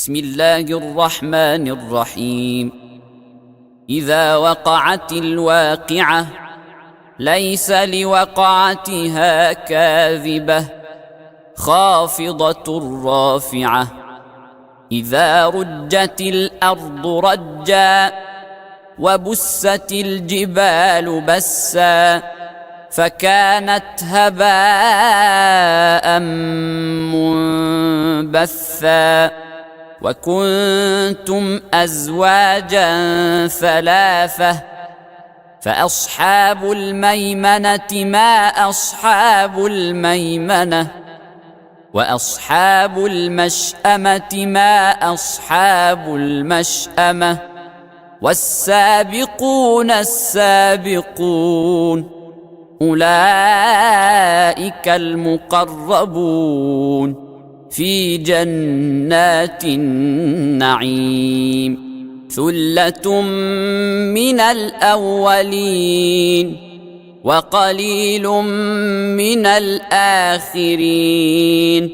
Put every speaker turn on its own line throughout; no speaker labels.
بسم الله الرحمن الرحيم. إذا وقعت الواقعة ليس لوقعتها كاذبة خافضة رافعة. إذا رجت الأرض رجا وبست الجبال بسا فكانت هباء منبثا وكنتم أزواجا ثلاثة فأصحاب الميمنة ما أصحاب الميمنة وأصحاب المشأمة ما أصحاب المشأمة والسابقون السابقون أولئك المقربون في جنات النعيم. ثلة من الأولين وقليل من الآخرين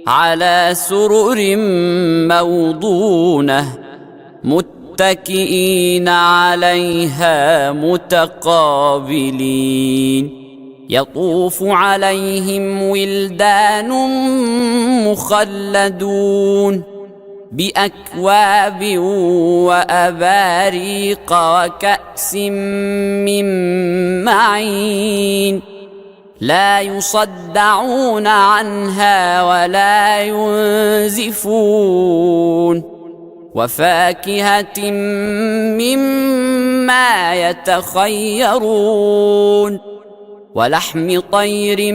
على سرر موضونة متكئين عليها متقابلين. يطوف عليهم ولدان مخلدون بأكواب وأباريق وكأس من معين لا يصدعون عنها ولا ينزفون وفاكهة مما يتخيرون ولحم طير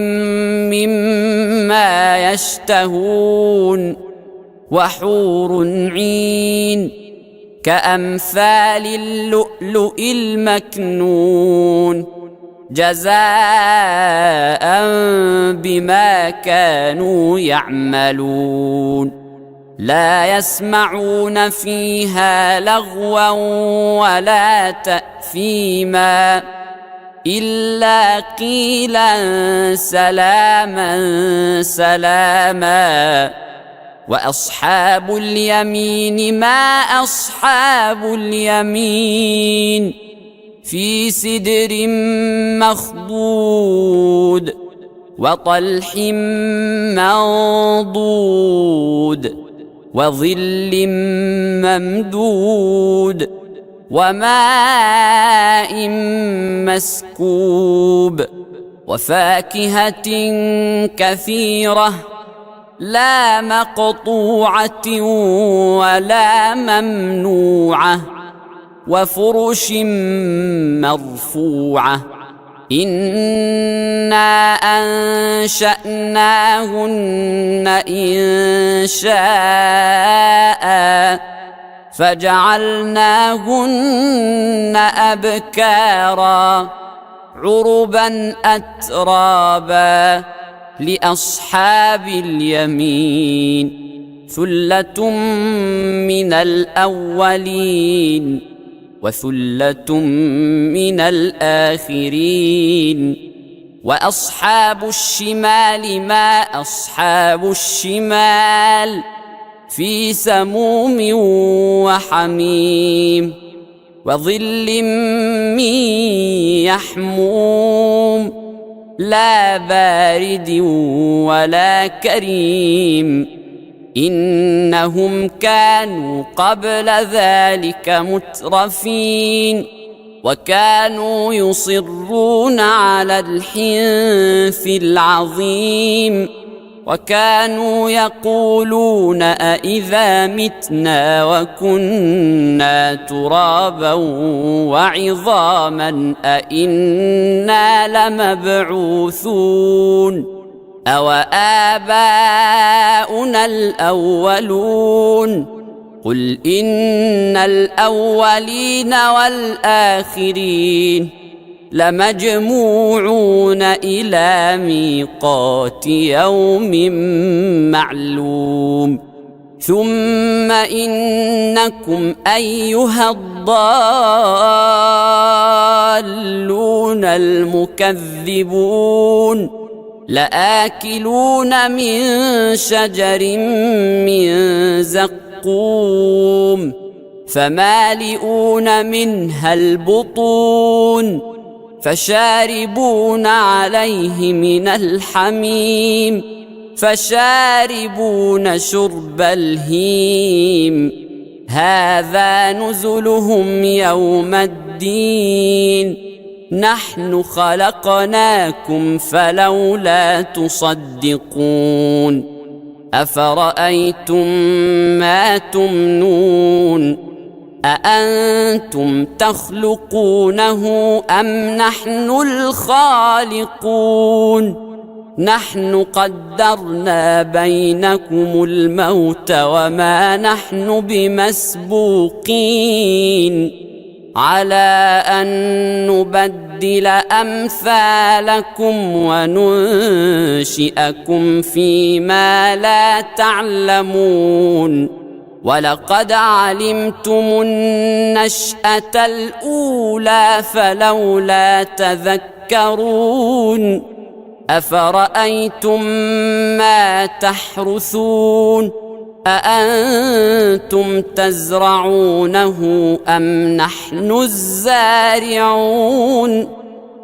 مما يشتهون وحور عين كأمثال اللؤلؤ المكنون جزاء بما كانوا يعملون. لا يسمعون فيها لغوا ولا تأثيما إلا قيلا سلاما سلاما. وأصحاب اليمين ما أصحاب اليمين في سدر مخضود وطلح منضود وظل ممدود وماء مسكوب وفاكهة كثيرة لا مقطوعة ولا ممنوعة وفرش مرفوعة. إنا أنشأناهن إنشاء فجعلناهن أبكارا عربا أترابا لأصحاب اليمين. ثلة من الأولين وثلة من الآخرين. وأصحاب الشمال ما أصحاب الشمال في سموم وحميم وظل من يحموم لا بارد ولا كريم. إنهم كانوا قبل ذلك مترفين وكانوا يصرون على الحنث العظيم وكانوا يقولون أإذا متنا وكنا ترابا وعظاما أإنا لمبعوثون أو آباؤنا الأولون. قل إن الأولين والآخرين لمجموعون إلى ميقات يوم معلوم. ثم إنكم أيها الضالون المكذبون لآكلون من شجر من زقوم الزقوم فمالئون منها البطون فشاربون عليه من الحميم فشاربون شرب الهيم هذا نزلهم يوم الدين نحن خلقناكم فلولا تصدقون أفرأيتم ما تمنون أأنتم تخلقونه أم نحن الخالقون نحن قدرنا بينكم الموت وما نحن بمسبوقين على أن نبدل أمثالكم وننشئكم فيما لا تعلمون ولقد علمتم النشأة الأولى فلولا تذكرون أفرأيتم ما تحرثون أأنتم تزرعونه أم نحن الزارعون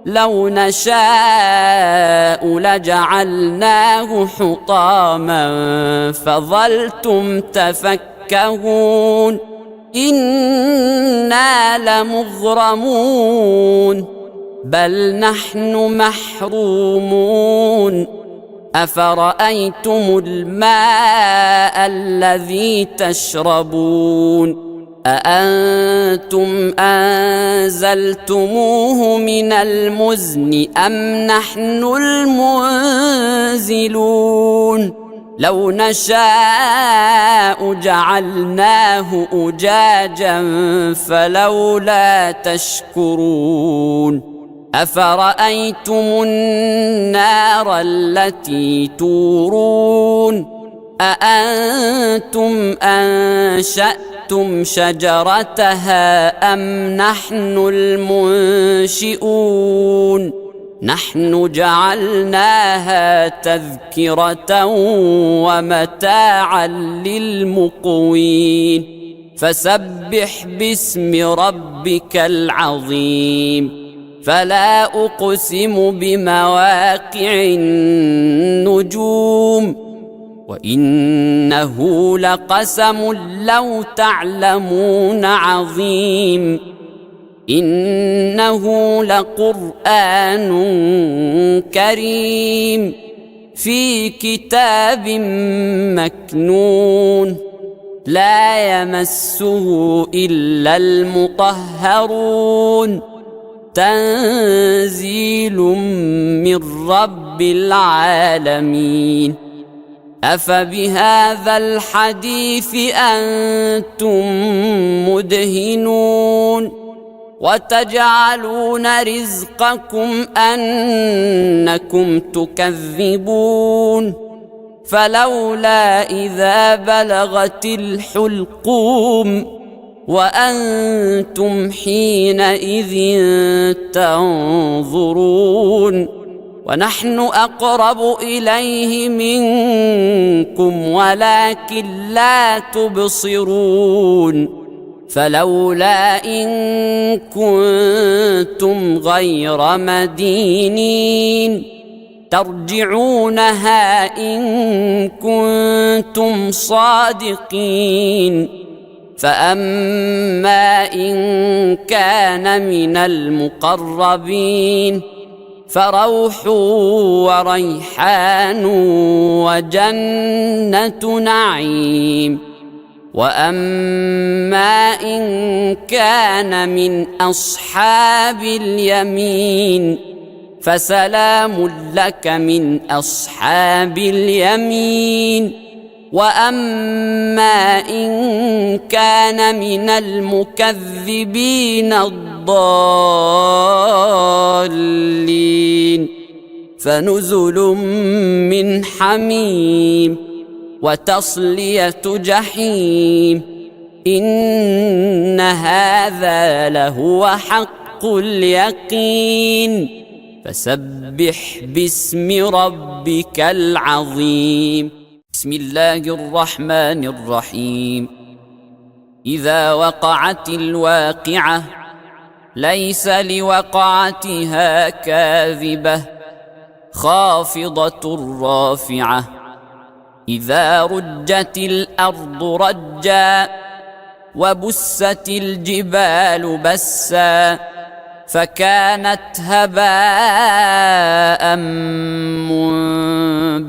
لو نشاء لجعلناه حطاما فظلتم تفكهون إنا لمغرمون بل نحن محرومون أفرأيتم الماء الذي تشربون أأنتم أنزلتموه من المزن أم نحن المنزلون لو نشاء جعلناه أجاجا فلولا تشكرون أفرأيتم النار التي تورون أأنتم أنشأتم شجرتها أم نحن المنشئون نحن جعلناها تذكرة ومتاعا للمقوين فسبح باسم ربك العظيم فلا أقسم بمواقع النجوم وإنه لقسم لو تعلمون عظيم إنه لقرآن كريم في كتاب مكنون لا يمسه إلا المطهرون تنزيل من رب العالمين أفبهذا الحديث أنتم مدهنون وتجعلون رزقكم أنكم تكذبون فلولا إذا بلغت الحلقوم وأنتم حينئذ تنظرون ونحن أقرب إليه منكم ولكن لا تبصرون فلولا إن كنتم غير مدينين ترجعونها إن كنتم صادقين فأما إن كان من المقربين فروح وريحان وجنة نعيم وأما إن كان من أصحاب اليمين فسلام لك من أصحاب اليمين وأما إن كان من المكذبين الضالين فنزل من حميم وتصلية جحيم إن هذا لهو حق اليقين فسبح باسم ربك العظيم بسم الله الرحمن الرحيم إذا وقعت الواقعة ليس لوقعتها كاذبة خافضة رافعة إذا رجت الأرض رجا وبست الجبال بسا فكانت هباء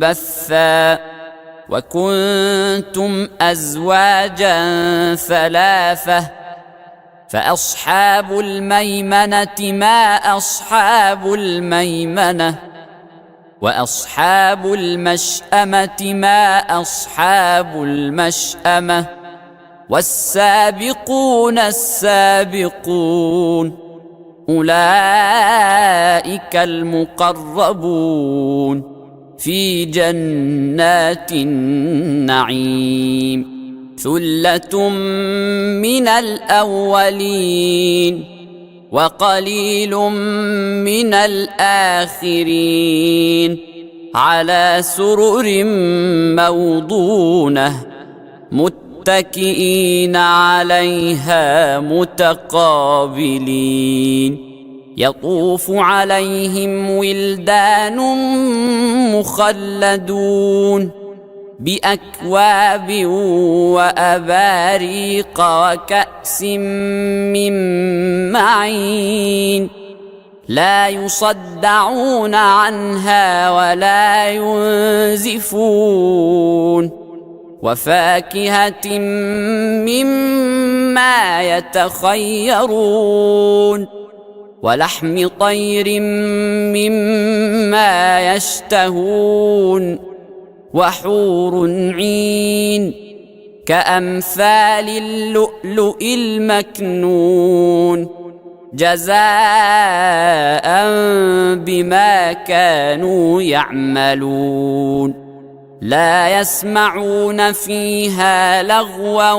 منبثا وكنتم أزواجا ثلاثة فأصحاب الميمنة ما أصحاب الميمنة وأصحاب المشأمة ما أصحاب المشأمة والسابقون السابقون أولئك المقربون في جنات النعيم ثلة من الأولين وقليل من الآخرين على سرر موضونة متكئين عليها متقابلين يطوف عليهم ولدان مخلدون بأكواب وأباريق وكأس من معين لا يصدعون عنها ولا ينزفون وفاكهة مما يتخيرون ولحم طير مما يشتهون وحور عين كأمثال اللؤلؤ المكنون جزاء بما كانوا يعملون لا يسمعون فيها لغوا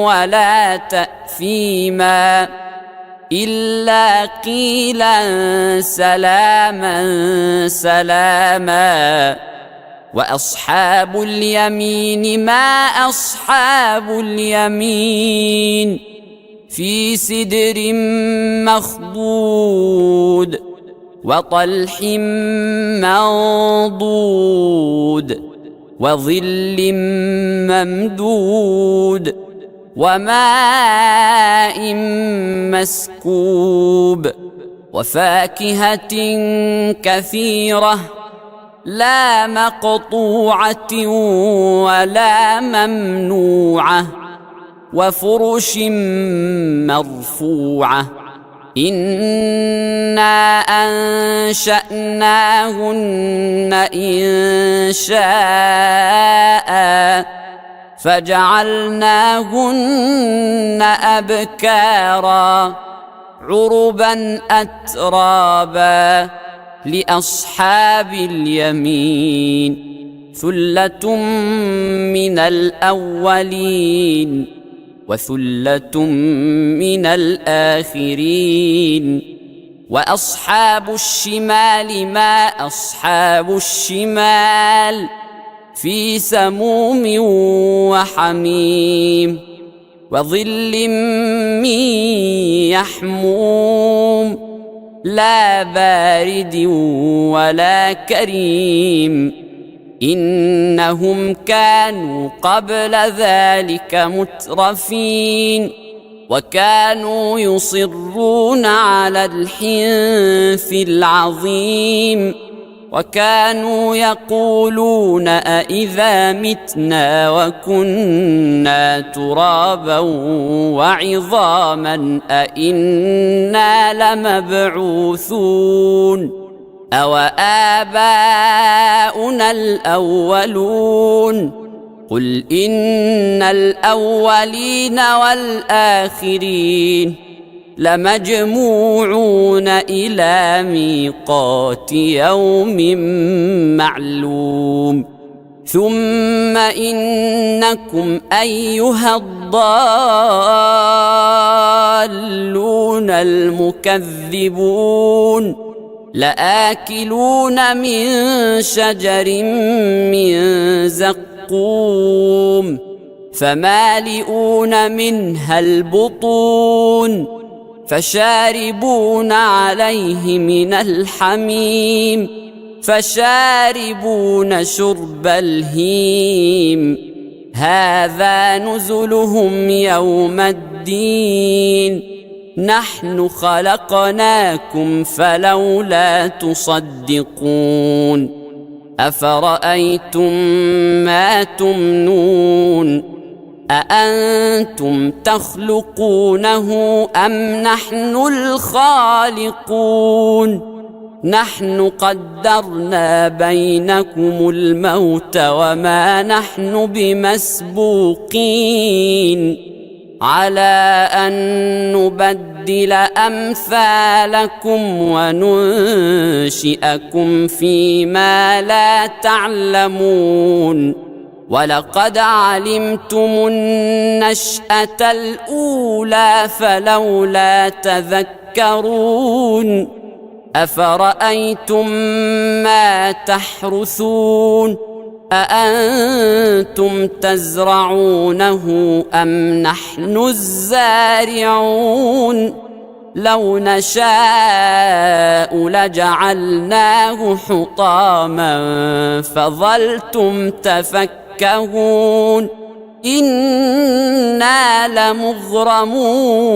ولا تأثيما إلا قيلا سلاما سلاما وأصحاب اليمين ما أصحاب اليمين في سدر مخضود وطلح منضود وظل ممدود وماء مسكوب وفاكهة كثيرة لا مقطوعة ولا ممنوعة وفرش مرفوعة إنا أنشأناهن إنشاء فجعلناهن أبكارا عربا أترابا لأصحاب اليمين ثلة من الأولين وثلة من الآخرين وأصحاب الشمال ما أصحاب الشمال في سموم وحميم وظل من يحموم لا بارد ولا كريم إنهم كانوا قبل ذلك مترفين وكانوا يصرون على الحنث العظيم وكانوا يقولون أإذا متنا وكنا ترابا وعظاما أإنا لمبعوثون أو آباؤنا الأولون قل إن الأولين والآخرين لمجموعون إلى ميقات يوم معلوم ثم إنكم أيها الضالون المكذبون لآكلون من شجر من زقوم فمالئون منها البطون فشاربون عليه من الحميم فشاربون شرب الهيم هذا نزلهم يوم الدين نحن خلقناكم فلولا تصدقون أفرأيتم ما تمنون أأنتم تخلقونه أم نحن الخالقون نحن قدرنا بينكم الموت وما نحن بمسبوقين على أن نبدل أمثالكم وننشئكم فيما لا تعلمون ولقد علمتم النشأة الأولى فلولا تذكرون أفرأيتم ما تحرثون أأنتم تزرعونه أم نحن الزارعون لو نشاء لجعلناه حطاما فظلتم تفكهون إنا لمغرمون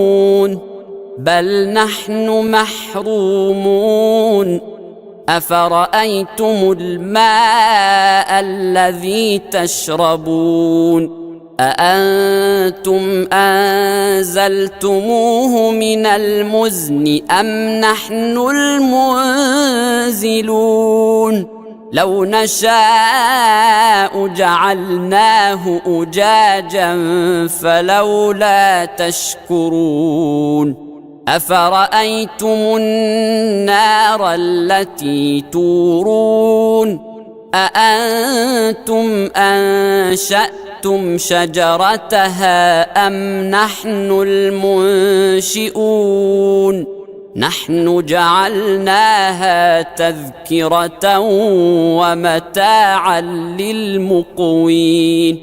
بل نحن محرومون أفرأيتم الماء الذي تشربون أأنتم أنزلتموه من المزن أم نحن المنزلون لو نشاء جعلناه أجاجا فلولا تشكرون أفرأيتم النار التي تورون أأنتم أنشأتم شجرتها أم نحن المنشئون نحن جعلناها تذكرة ومتاعا للمقوين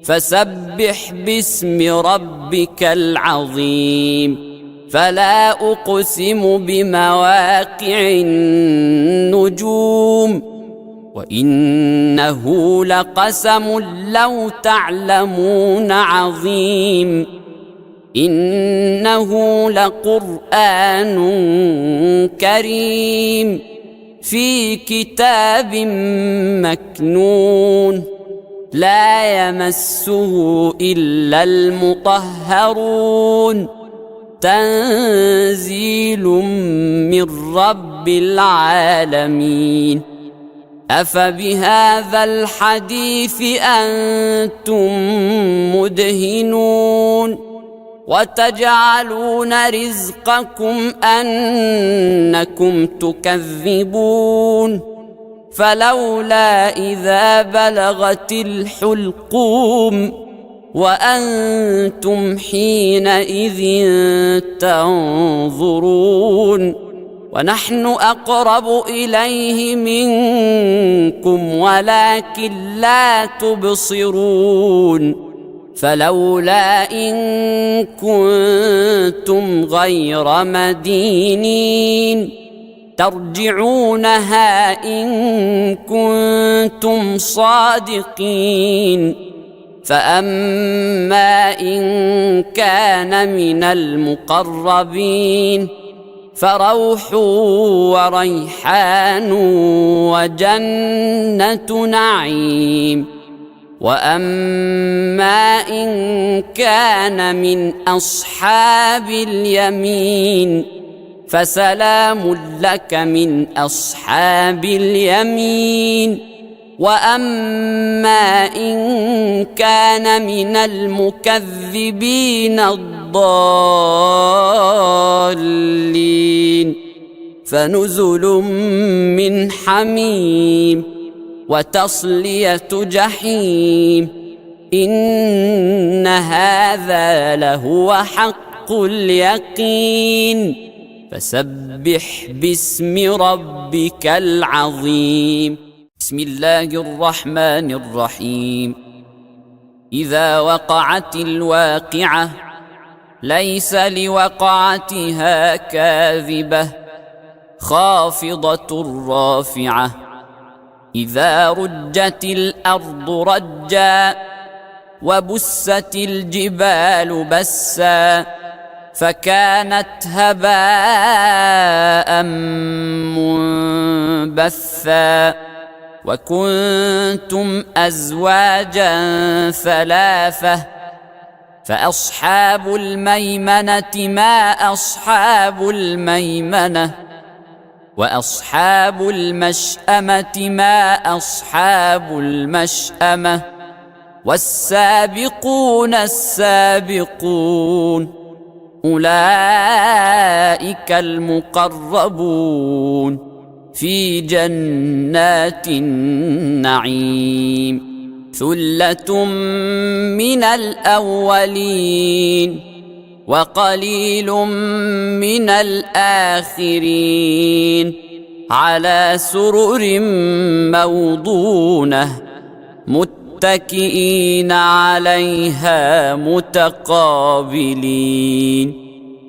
فسبح باسم ربك العظيم فلا أقسم بمواقع النجوم وإنه لقسم لو تعلمون عظيم إنه لقرآن كريم في كتاب مكنون لا يمسه إلا المطهرون تنزيل من رب العالمين أفبهذا الحديث أنتم مدهنون وتجعلون رزقكم أنكم تكذبون فلولا إذا بلغت الحلقوم وأنتم حينئذ تنظرون ونحن أقرب إليه منكم ولكن لا تبصرون فلولا إن كنتم غير مدينين ترجعونها إن كنتم صادقين فأما إن كان من المقربين فروح وريحان وجنة نعيم وأما إن كان من أصحاب اليمين فسلام لك من أصحاب اليمين وأما إن كان من المكذبين الضالين فنزل من حميم وتصلية جحيم إن هذا لهو حق اليقين فسبح باسم ربك العظيم بسم الله الرحمن الرحيم إذا وقعت الواقعة ليس لوقعتها كاذبة خافضة رافعة إذا رجت الأرض رجا وبست الجبال بسا فكانت هباء منبثا وكنتم أزواجا ثلاثة فأصحاب الميمنة ما أصحاب الميمنة وأصحاب المشأمة ما أصحاب المشأمة والسابقون السابقون أولئك المقربون في جنات النعيم ثلة من الأولين وقليل من الآخرين على سرر موضونة متكئين عليها متقابلين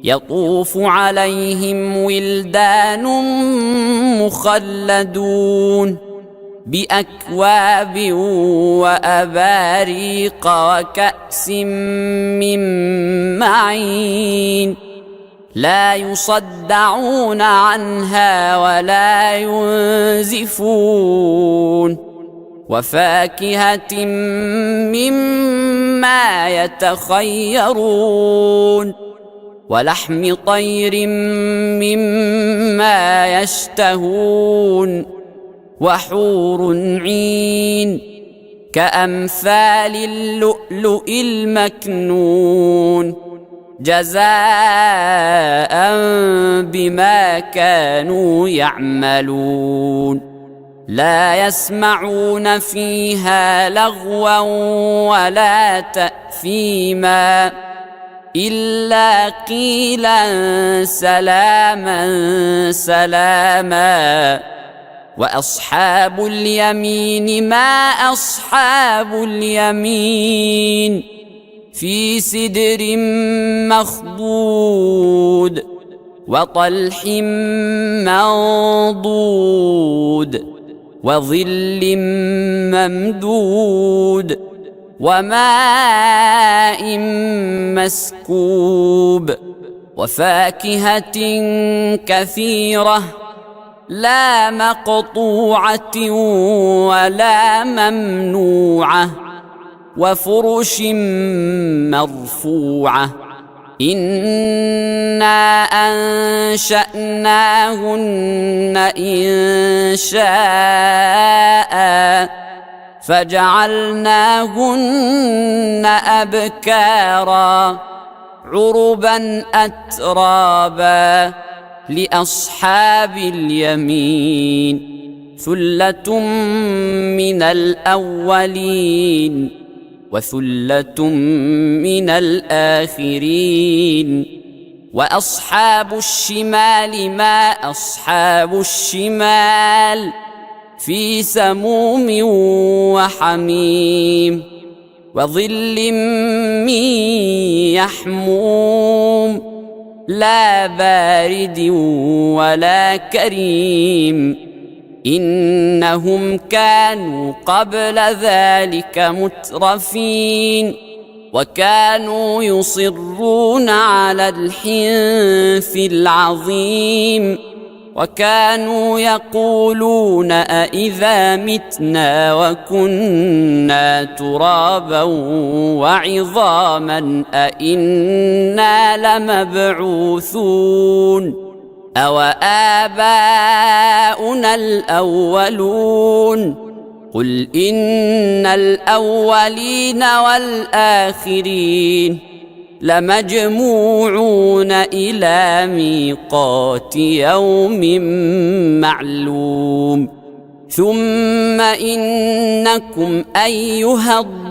يطوف عليهم ولدان مخلدون بأكواب وأباريق وكأس من معين لا يصدعون عنها ولا ينزفون وفاكهة مما يتخيرون ولحم طير مما يشتهون وحور عين كأمثال اللؤلؤ المكنون جزاء بما كانوا يعملون لا يسمعون فيها لغوا ولا تأثيما إلا قيلا سلاما سلاما وأصحاب اليمين ما أصحاب اليمين في سدر مخضود وطلح منضود وظل ممدود وماء مسكوب وفاكهة كثيرة لا مقطوعة ولا ممنوعة وفرش مرفوعة إنا أنشأناهن إنشاء فجعلناهن أبكارا عربا أترابا لأصحاب اليمين ثلة من الأولين وثلة من الآخرين وأصحاب الشمال ما أصحاب الشمال في سموم وحميم وظل من يحموم لا بارد ولا كريم إنهم كانوا قبل ذلك مترفين وكانوا يصرون على الحنث العظيم وكانوا يقولون أإذا متنا وكنا ترابا وعظاما أإنا لمبعوثون أو آباؤنا الأولون قل إن الأولين والآخرين لمجموعون إلى ميقات يوم معلوم ثم إنكم أيها الضالون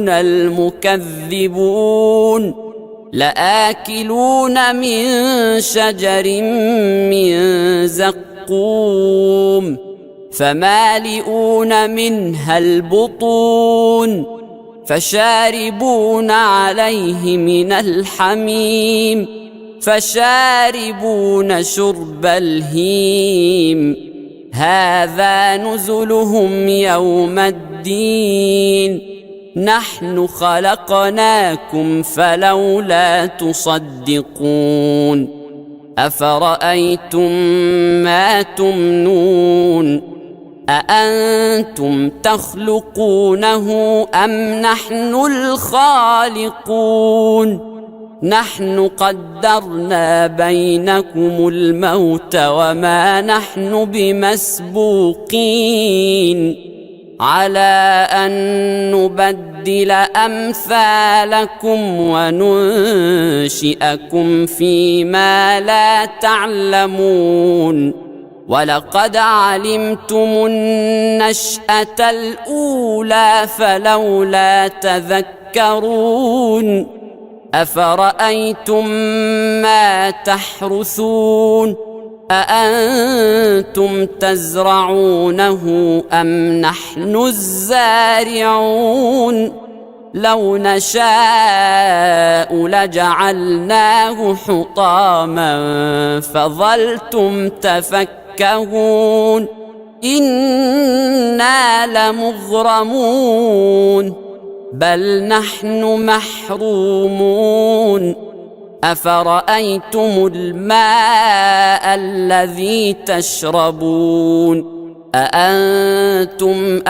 المكذبون لآكلون من شجر من زقوم فمالئون منها البطون فشاربون عليه من الحميم فشاربون شرب الهيم هذا نزلهم يوم الدين نحن خلقناكم فلولا تصدقون أفرأيتم ما تمنون أأنتم تخلقونه أم نحن الخالقون نحن قدرنا بينكم الموت وما نحن بمسبوقين على أن نبدل أمثالكم وننشئكم فيما لا تعلمون ولقد علمتم النشأة الأولى فلولا تذكرون أفرأيتم ما تحرثون أأنتم تزرعونه أم نحن الزارعون لو نشاء لجعلناه حطاما فظلتم تفكهون إنا لمغرمون بل نحن محرومون أفرأيتم الماء الذي تشربون أأنتم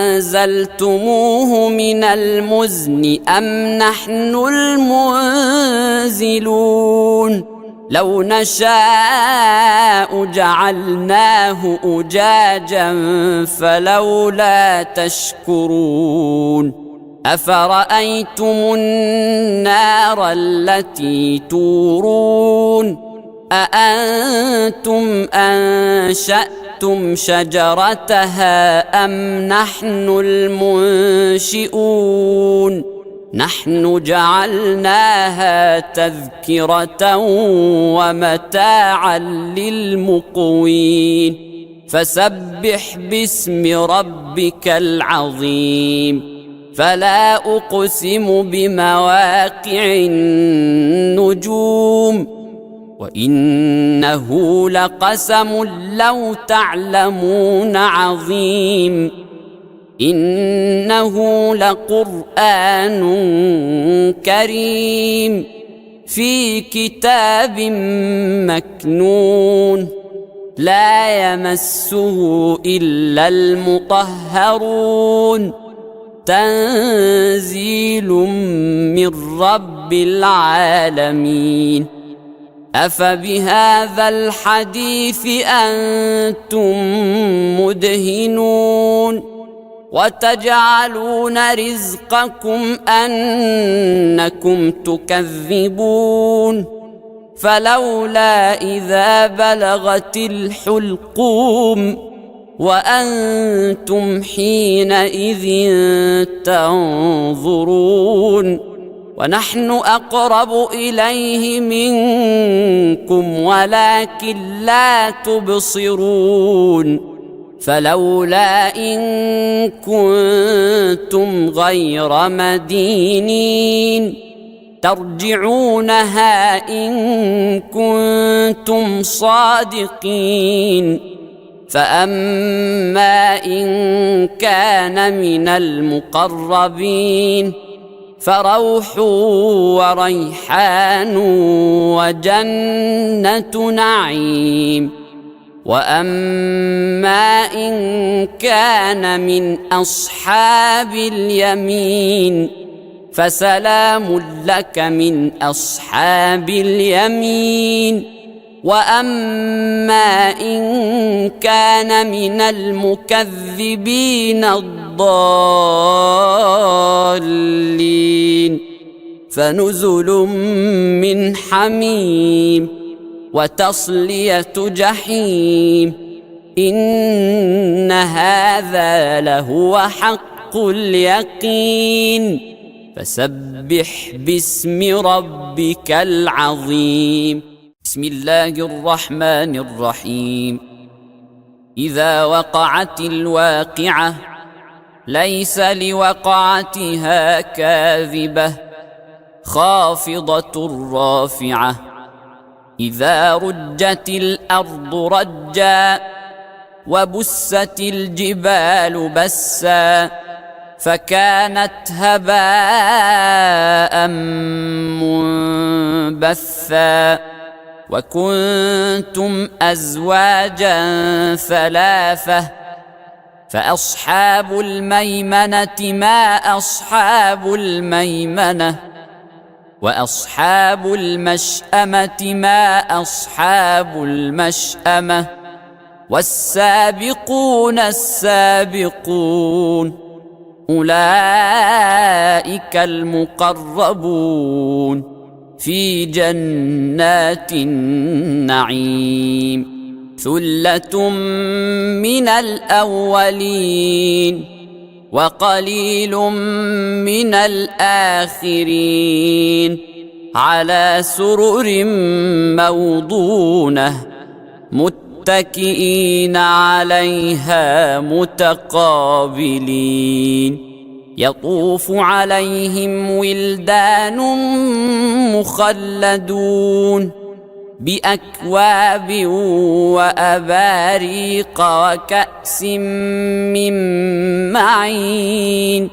أنزلتموه من المزن أم نحن المنزلون لو نشاء جعلناه أجاجا فلولا تشكرون أفرأيتم النار التي تورون أأنتم أنشأتم شجرتها أم نحن المنشئون نحن جعلناها تذكرة ومتاعا للمقوين فسبح باسم ربك العظيم فلا أقسم بمواقع النجوم وإنه لقسم لو تعلمون عظيم إنه لقرآن كريم في كتاب مكنون لا يمسه إلا المطهرون تنزيل من رب العالمين أفبهذا الحديث أنتم مدهنون وتجعلون رزقكم أنكم تكذبون فلولا إذا بلغت الحلقوم وأنتم حينئذ تنظرون ونحن أقرب إليه منكم ولكن لا تبصرون فلولا إن كنتم غير مدينين ترجعونها إن كنتم صادقين فأما إن كان من المقربين فروح وريحان وجنة نعيم وأما إن كان من أصحاب اليمين فسلام لك من أصحاب اليمين وأما إن كان من المكذبين الضالين فنزل من حميم وتصلية جحيم إن هذا لهو حق اليقين فسبح باسم ربك العظيم بسم الله الرحمن الرحيم إذا وقعت الواقعة ليس لوقعتها كاذبة خافضة رافعة إذا رجت الأرض رجا وبست الجبال بسا فكانت هباء منبثا وكنتم أزواجا ثلاثة فأصحاب الميمنة ما أصحاب الميمنة وأصحاب المشأمة ما أصحاب المشأمة والسابقون السابقون أولئك المقربون في جنات النعيم ثلة من الأولين وقليل من الآخرين على سرر موضونة متكئين عليها متقابلين يطوف عليهم ولدان مخلدون بأكواب وأباريق وكأس من معين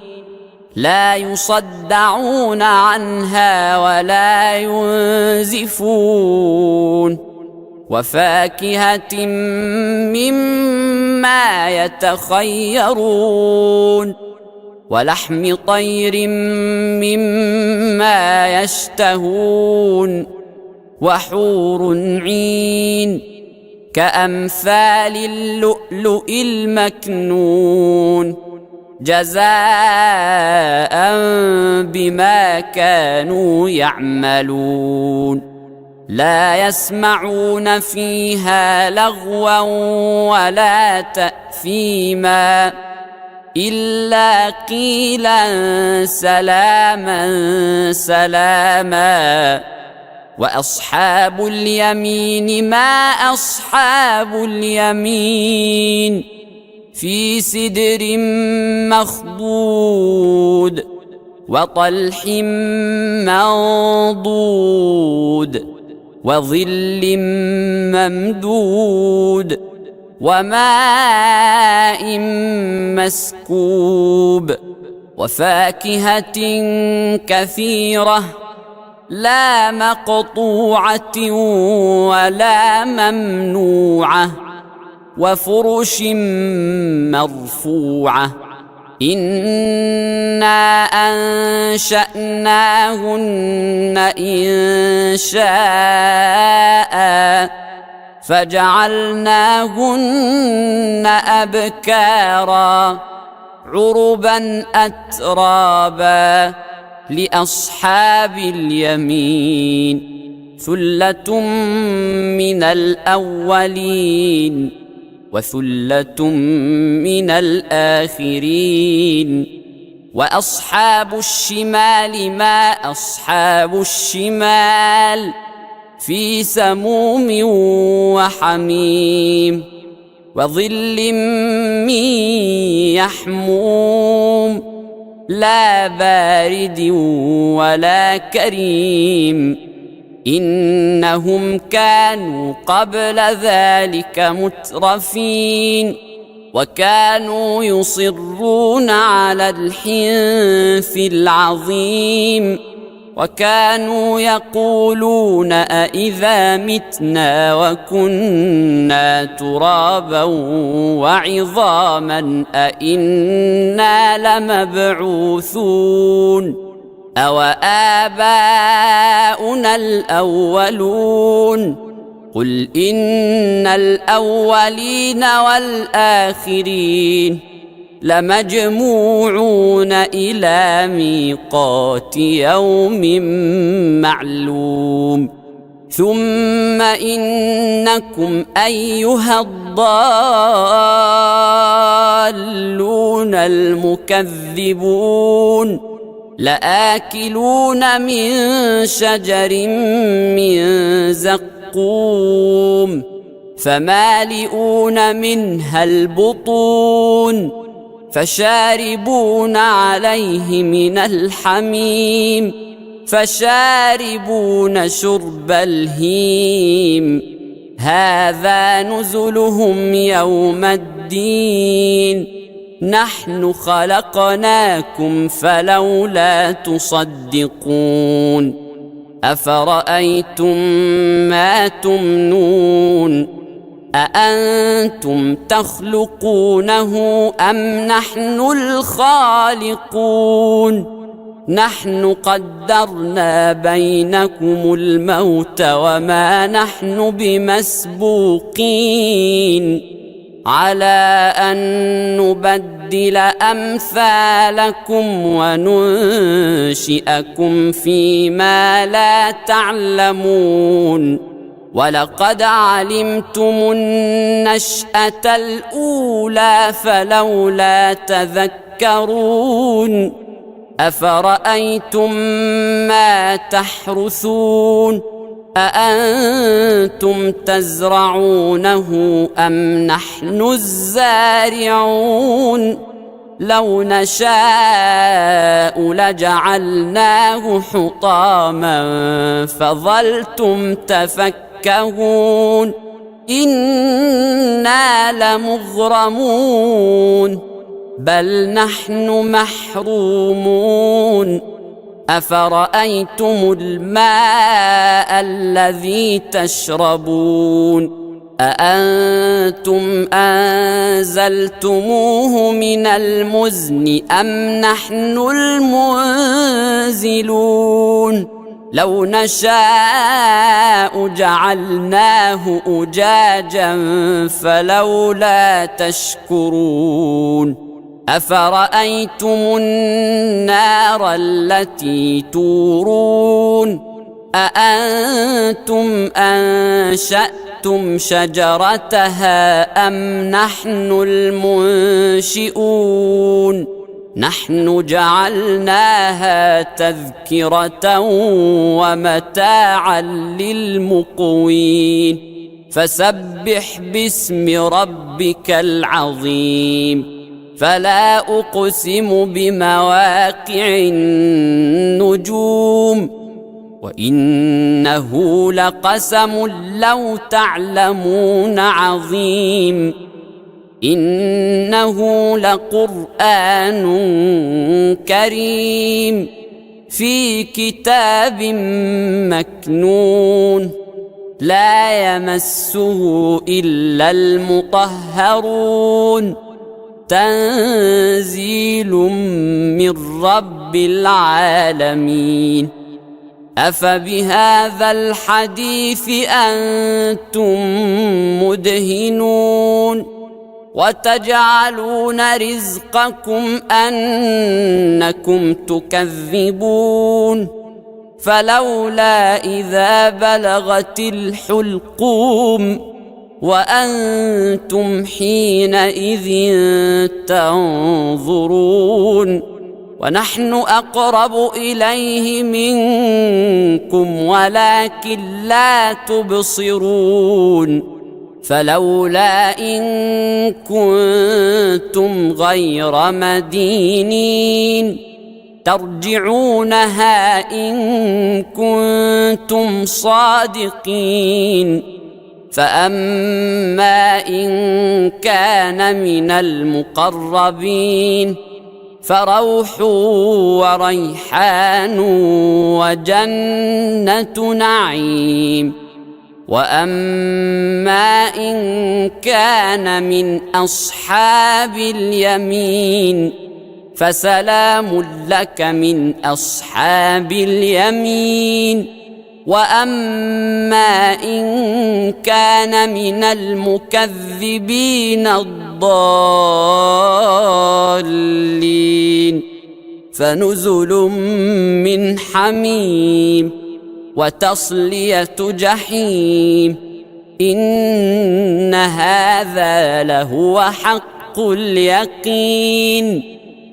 لا يصدعون عنها ولا ينزفون وفاكهة مما يتخيرون ولحم طير مما يشتهون وحور عين كأمثال اللؤلؤ المكنون جزاء بما كانوا يعملون لا يسمعون فيها لغوا ولا تأثيما إلا قيلا سلاما سلاما وأصحاب اليمين ما أصحاب اليمين في سدر مخضود وطلح منضود وظل ممدود وماء مسكوب وفاكهة كثيرة لا مقطوعة ولا ممنوعة وفرش مرفوعة إنا أنشأناهن إن شاء فجعلناهن أبكارا عربا أترابا لأصحاب اليمين ثلة من الأولين وثلة من الآخرين وأصحاب الشمال ما أصحاب الشمال في سموم وحميم وظل من يحموم لا بارد ولا كريم إنهم كانوا قبل ذلك مترفين وكانوا يصرون على الحنث العظيم وكانوا يقولون أإذا متنا وكنا ترابا وعظاما أإنا لمبعوثون أو آباؤنا الأولون قل إن الأولين والآخرين لمجموعون إلى ميقات يوم معلوم ثم إنكم أيها الضالون المكذبون لآكلون من شجر من زقوم فمالئون منها البطون فشاربون عليه من الحميم فشاربون شرب الهيم هذا نزلهم يوم الدين نحن خلقناكم فلولا تصدقون أفرأيتم ما تمنون أأنتم تخلقونه أم نحن الخالقون نحن قدرنا بينكم الموت وما نحن بمسبوقين على أن نبدل أمثالكم وننشئكم فيما لا تعلمون ولقد علمتم النشأة الأولى فلولا تذكرون أفرأيتم ما تحرثون أأنتم تزرعونه أم نحن الزارعون لو نشاء لجعلناه حطاما فظلتم تفكهون إنا لمغرمون بل نحن محرومون أفرأيتم الماء الذي تشربون أأنتم أنزلتموه من المزن أم نحن المنزلون لو نشاء جعلناه أجاجا فلولا تشكرون أفرأيتم النار التي تورون أأنتم أنشأتم شجرتها أم نحن المنشئون نحن جعلناها تذكرة ومتاعا للمقوين فسبح باسم ربك العظيم فلا أقسم بمواقع النجوم وإنه لقسم لو تعلمون عظيم إنه لقرآن كريم في كتاب مكنون لا يمسه إلا المطهرون تنزيل من رب العالمين أفبهذا الحديث أنتم مدهنون وتجعلون رزقكم أنكم تكذبون فلولا إذا بلغت الحلقوم وأنتم حينئذ تنظرون ونحن أقرب إليه منكم ولكن لا تبصرون فلولا إن كنتم غير مدينين ترجعونها إن كنتم صادقين فأما إن كان من المقربين فروح وريحان وجنة نعيم وأما إن كان من أصحاب اليمين فسلام لك من أصحاب اليمين وأما إن كان من المكذبين الضالين فنزل من حميم وتصلية جحيم إن هذا لهو حق اليقين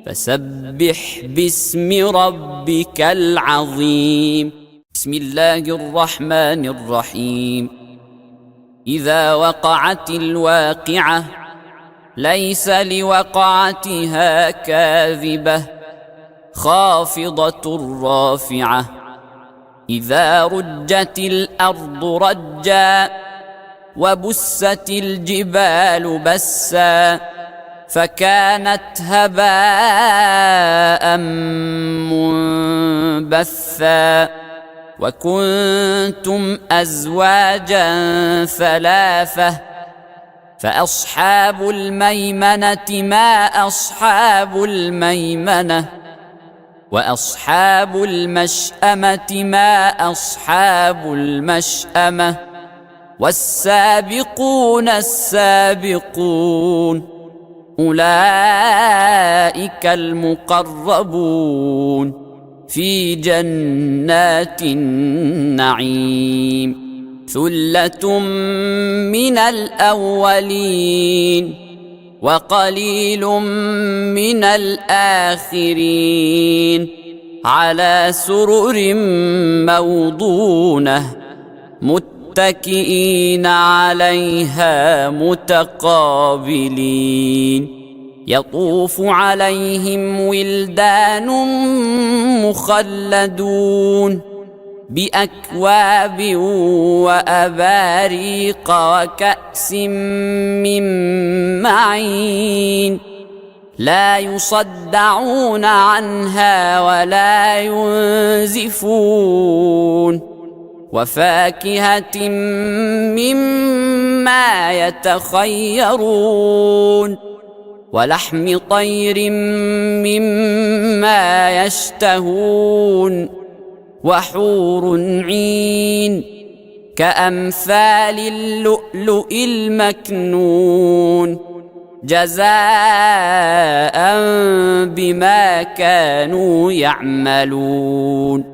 فسبح باسم ربك العظيم بسم الله الرحمن الرحيم إذا وقعت الواقعة ليس لوقعتها كاذبة خافضة رافعة إذا رجت الأرض رجا وبست الجبال بسا فكانت هباء منبثا وكنتم أزواجا ثلاثة فأصحاب الميمنة ما أصحاب الميمنة وأصحاب المشأمة ما أصحاب المشأمة والسابقون السابقون أولئك المقربون في جنات النعيم ثلة من الأولين وقليل من الآخرين على سرر موضونة متكئين عليها متقابلين يطوف عليهم ولدان مخلدون بأكواب وأباريق وكأس من معين لا يصدعون عنها ولا ينزفون وفاكهة مما يتخيرون ولحم طير مما يشتهون وحور عين كأمثال اللؤلؤ المكنون جزاء بما كانوا يعملون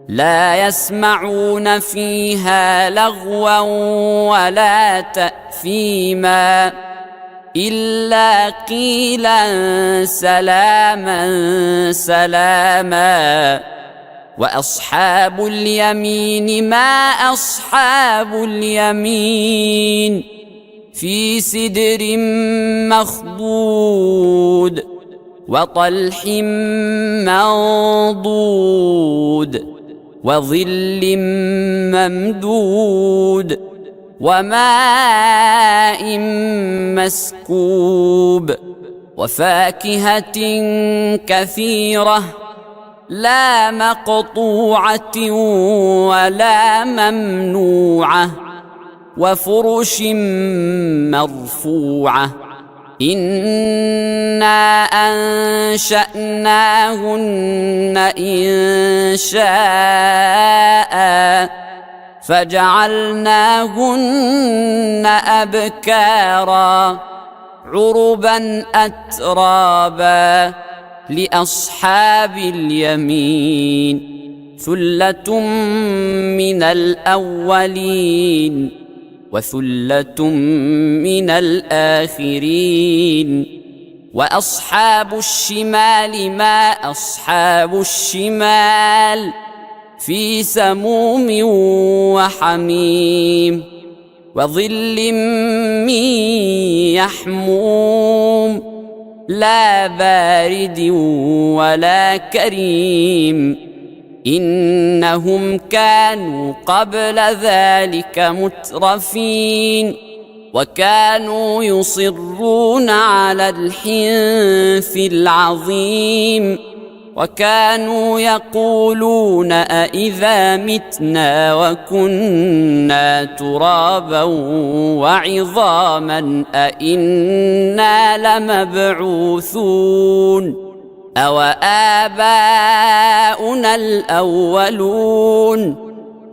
لا يسمعون فيها لغوا ولا تأثيما إلا قيلا سلاما سلاما وأصحاب اليمين ما أصحاب اليمين في سدر مخضود وطلح منضود وظل ممدود وماء مسكوب وفاكهة كثيرة لا مقطوعة ولا ممنوعة وفرش مرفوعة إنا أنشأناهن إن شاء فجعلناهن أبكارا عربا أترابا لأصحاب اليمين ثلة من الأولين وثلة من الآخرين وأصحاب الشمال ما أصحاب الشمال في سموم وحميم وظل من يحموم لا بارد ولا كريم إنهم كانوا قبل ذلك مترفين وكانوا يصرون على الحنث العظيم وكانوا يقولون أإذا متنا وكنا ترابا وعظاما أإنا لمبعوثون أو آباؤنا الأولون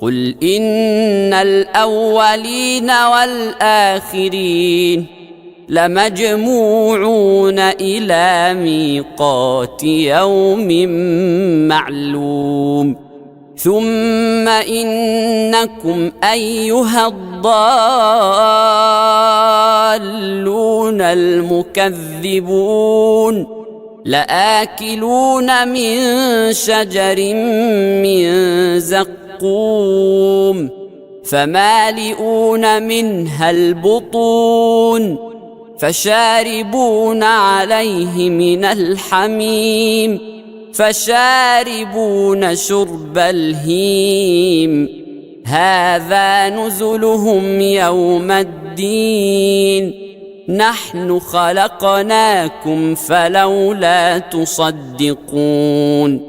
قل إن الأولين والآخرين لمجموعون إلى ميقات يوم معلوم ثم إنكم أيها الضالون المكذبون لآكلون من شجر من زقوم فمالئون منها البطون فشاربون عليه من الحميم فشاربون شرب الهيم هذا نزلهم يوم الدين نحن خلقناكم فلولا تصدقون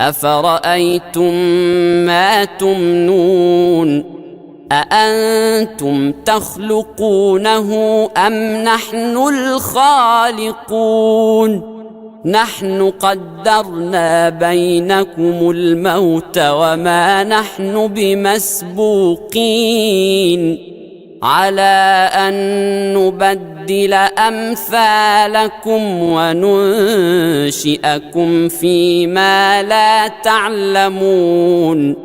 أفرأيتم ما تمنون أأنتم تخلقونه أم نحن الخالقون نحن قدرنا بينكم الموت وما نحن بمسبوقين على أن نبدل أمثالكم وننشئكم فيما لا تعلمون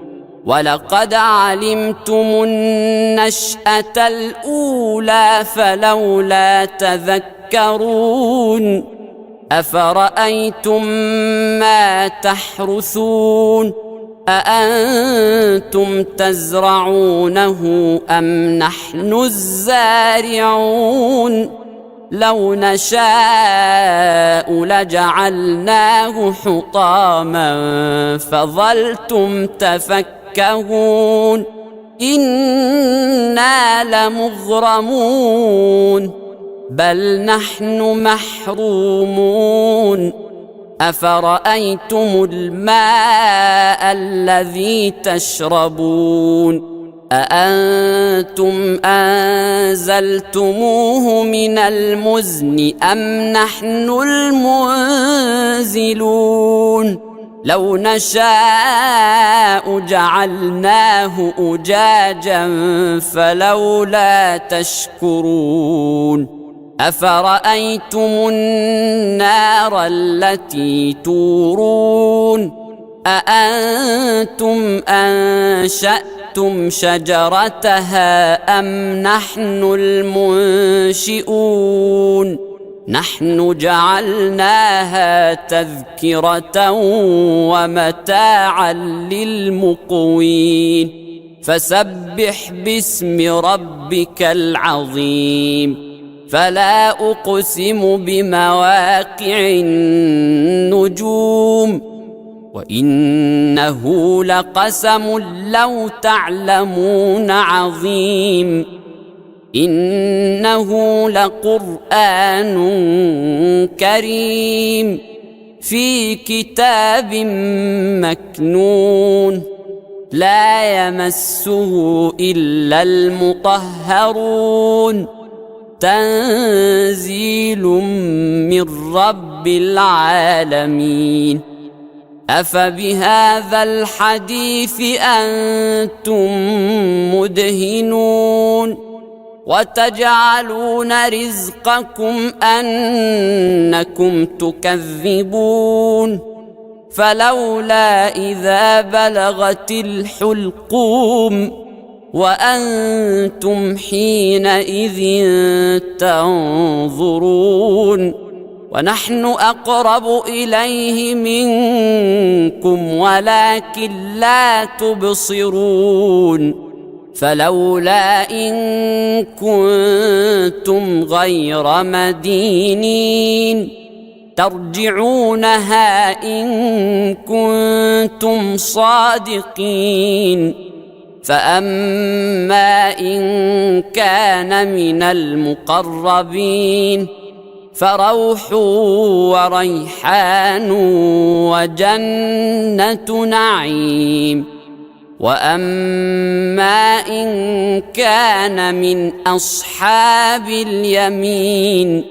ولقد علمتم النشأة الأولى فلولا تذكرون أفرأيتم ما تحرثون أأنتم تزرعونه أم نحن الزارعون لو نشاء لجعلناه حطاما فظلتم تفكهون إنا لمغرمون بل نحن محرومون أفرأيتم الماء الذي تشربون أأنتم أنزلتموه من المزن أم نحن المنزلون لو نشاء جعلناه أجاجا فلولا تشكرون أفرأيتم النار التي تورون أأنتم أنشأتم شجرتها أم نحن المنشئون نحن جعلناها تذكرة ومتاعا للمقوين فسبح باسم ربك العظيم فلا أقسم بمواقع النجوم وإنه لقسم لو تعلمون عظيم إنه لقرآن كريم في كتاب مكنون لا يمسه إلا المطهرون تنزيل من رب العالمين أفبهذا الحديث أنتم مدهنون وتجعلون رزقكم أنكم تكذبون فلولا إذا بلغت الحلقوم وأنتم حينئذ تنظرون ونحن أقرب إليه منكم ولكن لا تبصرون فلولا إن كنتم غير مدينين ترجعونها إن كنتم صادقين فأما إن كان من المقربين فروح وريحان وجنة نعيم وأما إن كان من أصحاب اليمين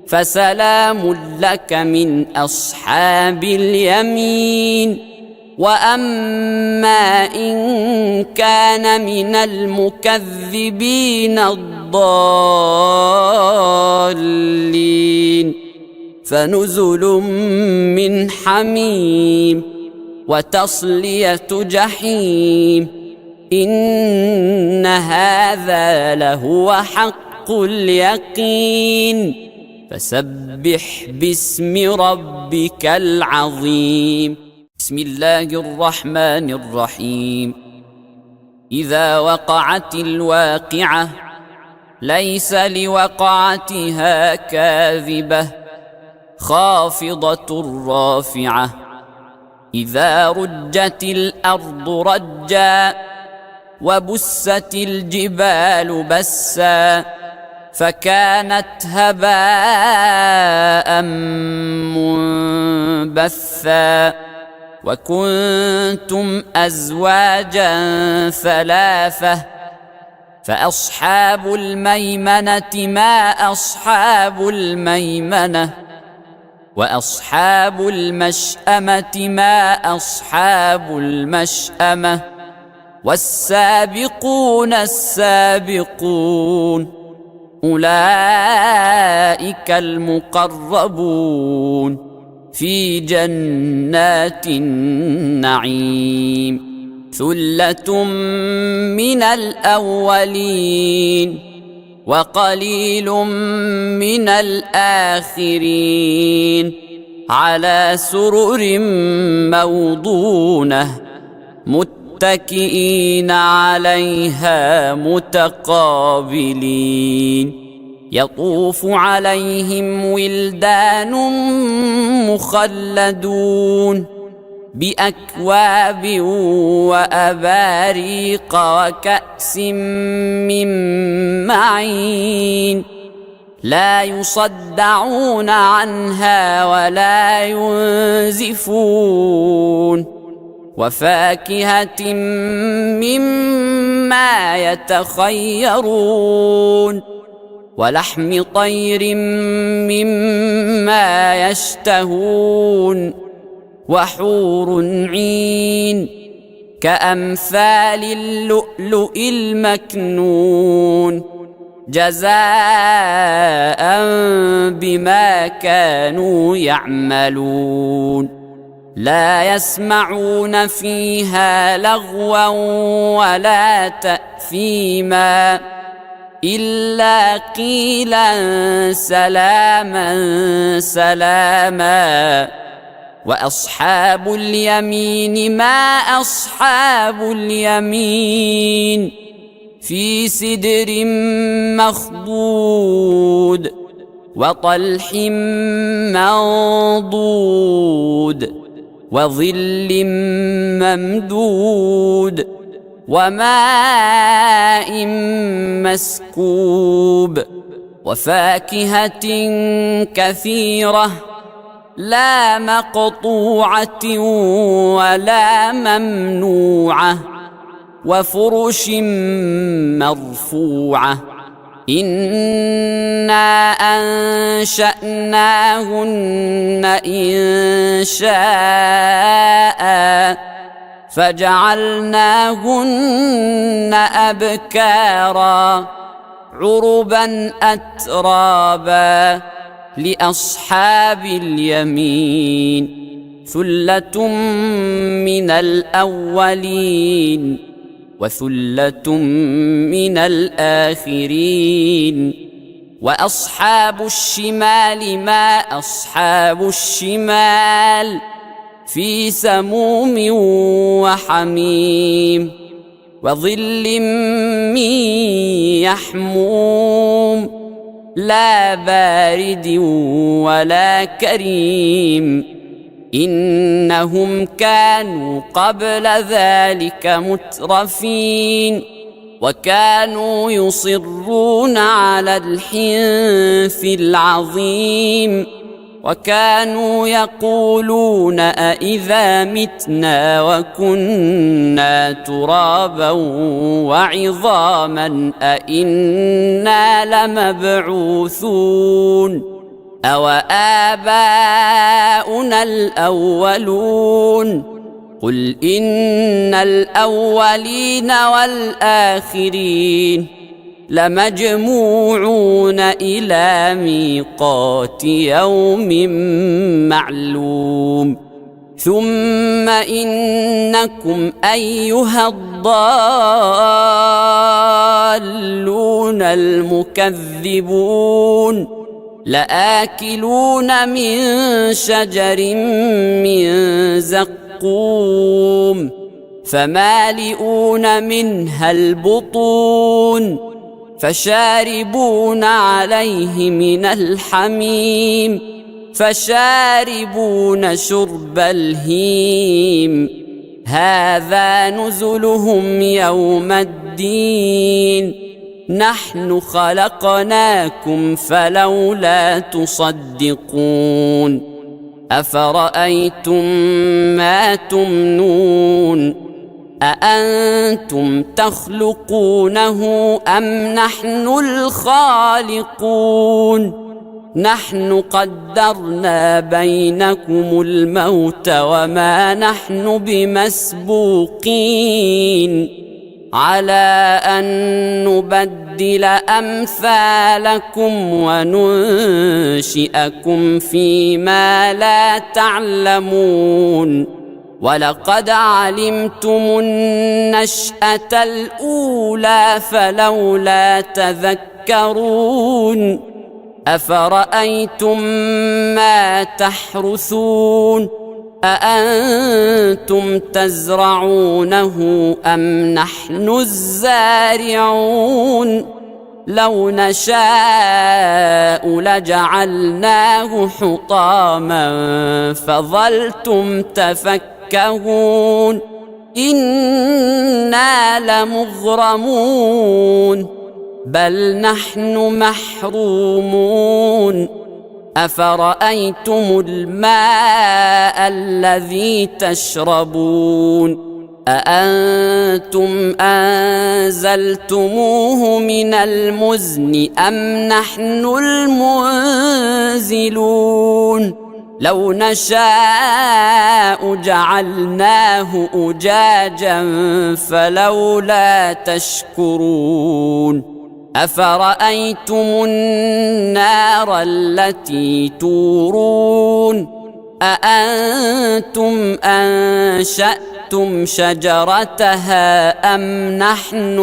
فسلام لك من أصحاب اليمين وأما إن كان من المكذبين الضالين فنزل من حميم وتصلية جحيم إن هذا لهو حق اليقين فسبح باسم ربك العظيم بسم الله الرحمن الرحيم إذا وقعت الواقعة ليس لوقعتها كاذبة خافضة رافعة إذا رجت الأرض رجا وبست الجبال بسا فكانت هباء منبثا وكنتم أزواجا ثلاثة فأصحاب الميمنة ما أصحاب الميمنة وأصحاب المشأمة ما أصحاب المشأمة والسابقون السابقون أولئك المقربون في جنات النعيم ثلة من الأولين وقليل من الآخرين على سرر موضونة متكئين عليها متقابلين يطوف عليهم ولدان مخلدون بأكواب وأباريق وكأس من معين لا يصدعون عنها ولا ينزفون وفاكهة مما يتخيرون ولحم طير مما يشتهون وحور عين كأمثال اللؤلؤ المكنون جزاء بما كانوا يعملون لا يسمعون فيها لغوا ولا تأثيما إلا قيلا سلاما سلاما وأصحاب اليمين ما أصحاب اليمين في سدر مخضود وطلح منضود وظل ممدود وماء مسكوب وفاكهة كثيرة لا مقطوعة ولا ممنوعة وفرش مرفوعة إنا أنشأناهن إنشاء فجعلناهن أبكارا عربا أترابا لأصحاب اليمين ثلة من الأولين وثلة من الآخرين وأصحاب الشمال ما أصحاب الشمال في سموم وحميم وظل من يحموم لا بارد ولا كريم إنهم كانوا قبل ذلك مترفين وكانوا يصرون على الحنث العظيم وكانوا يقولون أإذا متنا وكنا ترابا وعظاما أإنا لمبعوثون أو آباؤنا الأولون قل إن الأولين والآخرين لمجموعون إلى ميقات يوم معلوم ثم إنكم أيها الضالون المكذبون لآكلون من شجر من زقوم فمالئون منها البطون فشاربون عليه من الحميم فشاربون شرب الهيم هذا نزلهم يوم الدين نحن خلقناكم فلولا تصدقون أفرأيتم ما تمنون أأنتم تخلقونه أم نحن الخالقون نحن قدرنا بينكم الموت وما نحن بمسبوقين على أن نبدل أمثالكم وننشئكم فيما لا تعلمون ولقد علمتم النشأة الأولى فلولا تذكرون أفرأيتم ما تحرثون أأنتم تزرعونه أم نحن الزارعون لو نشاء لجعلناه حطاما فظلتم تفكهون إنا لمغرمون بل نحن محرومون أفرأيتم الماء الذي تشربون أأنتم أنزلتموه من المزن أم نحن المنزلون لو نشاء جعلناه أجاجا فلولا تشكرون أفرأيتم النار التي تورون أأنتم أنشأتم شجرتها أم نحن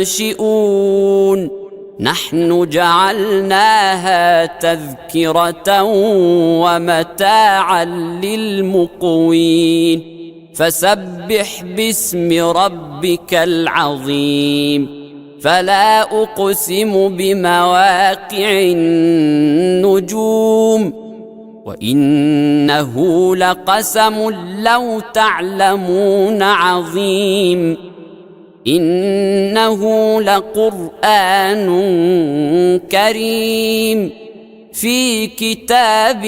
المنشئون نحن جعلناها تذكرة ومتاعا للمقوين فسبح باسم ربك العظيم فلا أقسم بمواقع النجوم وإنه لقسم لو تعلمون عظيم إنه لقرآن كريم في كتاب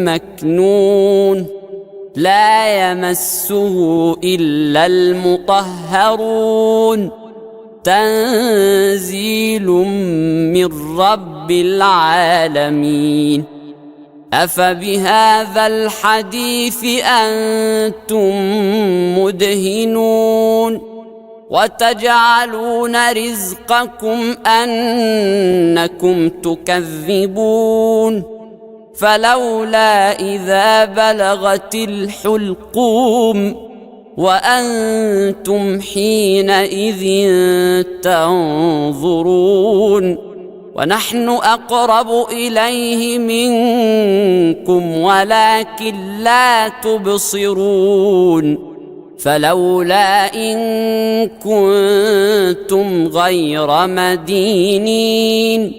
مكنون لا يمسه إلا المطهرون تنزيل من رب العالمين أفبهذا الحديث أنتم مدهنون وتجعلون رزقكم أنكم تكذبون فلولا إذا بلغت الحلقوم وأنتم حينئذ تنظرون ونحن أقرب إليه منكم ولكن لا تبصرون فلولا إن كنتم غير مدينين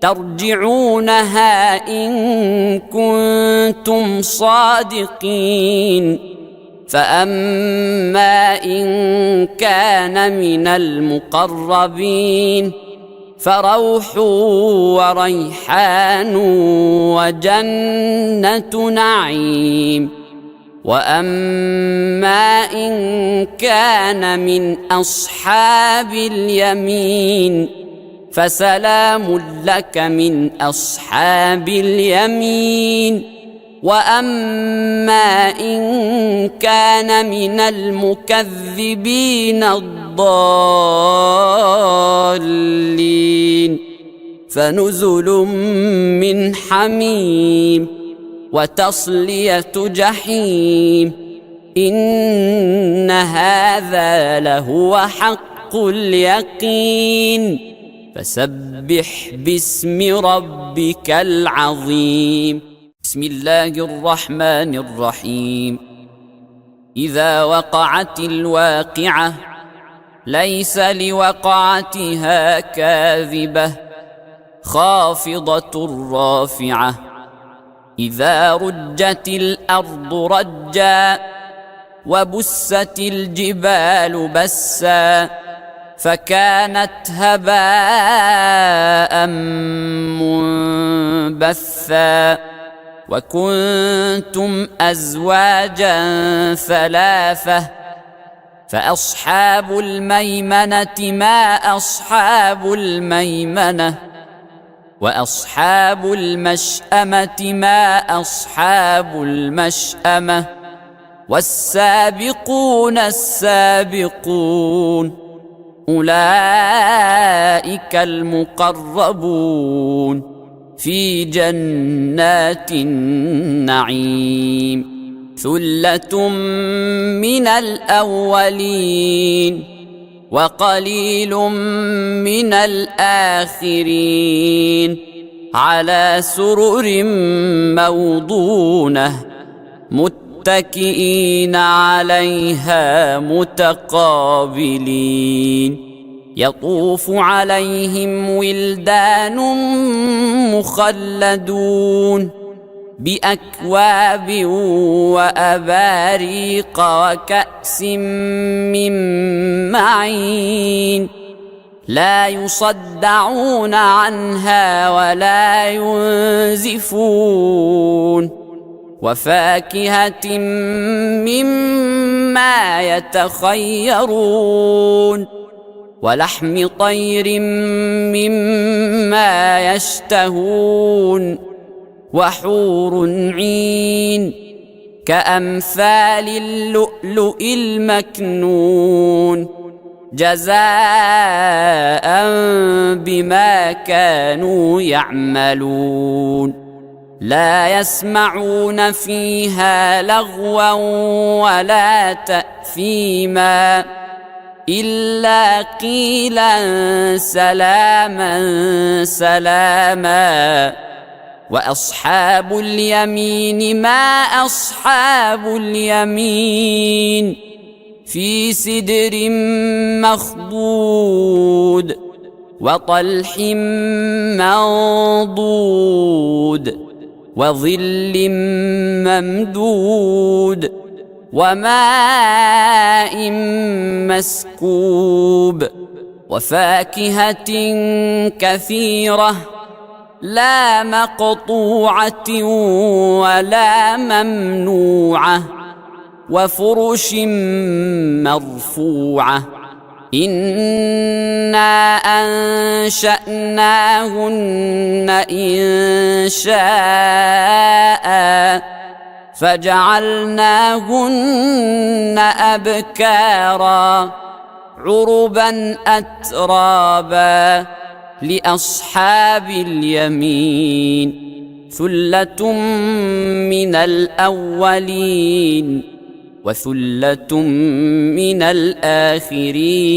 ترجعونها إن كنتم صادقين فأما إن كان من المقربين فروح وريحان وجنة نعيم وأما إن كان من أصحاب اليمين فسلام لك من أصحاب اليمين وأما إن كان من المكذبين الضالين فنزل من حميم وتصلية جحيم إن هذا لهو حق اليقين فسبح باسم ربك العظيم بسم الله الرحمن الرحيم إذا وقعت الواقعة ليس لوقعتها كاذبة خافضة رافعة إذا رجت الأرض رجا وبست الجبال بسا فكانت هباء منبثا وكنتم أزواجا ثلاثة فأصحاب الميمنة ما أصحاب الميمنة وأصحاب المشأمة ما أصحاب المشأمة والسابقون السابقون أولئك المقربون في جنات النعيم ثلة من الأولين وقليل من الآخرين على سرر موضونة متكئين عليها متقابلين يطوف عليهم ولدان مخلدون بأكواب وأباريق وكأس من معين لا يصدعون عنها ولا ينزفون وفاكهة مما يتخيرون ولحم طير مما يشتهون وحور عين كأمثال اللؤلؤ المكنون جزاء بما كانوا يعملون لا يسمعون فيها لغوا ولا تأثيما إلا قيلا سلاما سلاما وأصحاب اليمين ما أصحاب اليمين في سدر مخضود وطلح منضود وظل ممدود وماء مسكوب وفاكهة كثيرة لا مقطوعة ولا ممنوعة وفرش مرفوعة إنا أنشأناهن إنشاء فجعلناهن أبكارا عربا أترابا لأصحاب اليمين ثلة من الأولين وثلة من الآخرين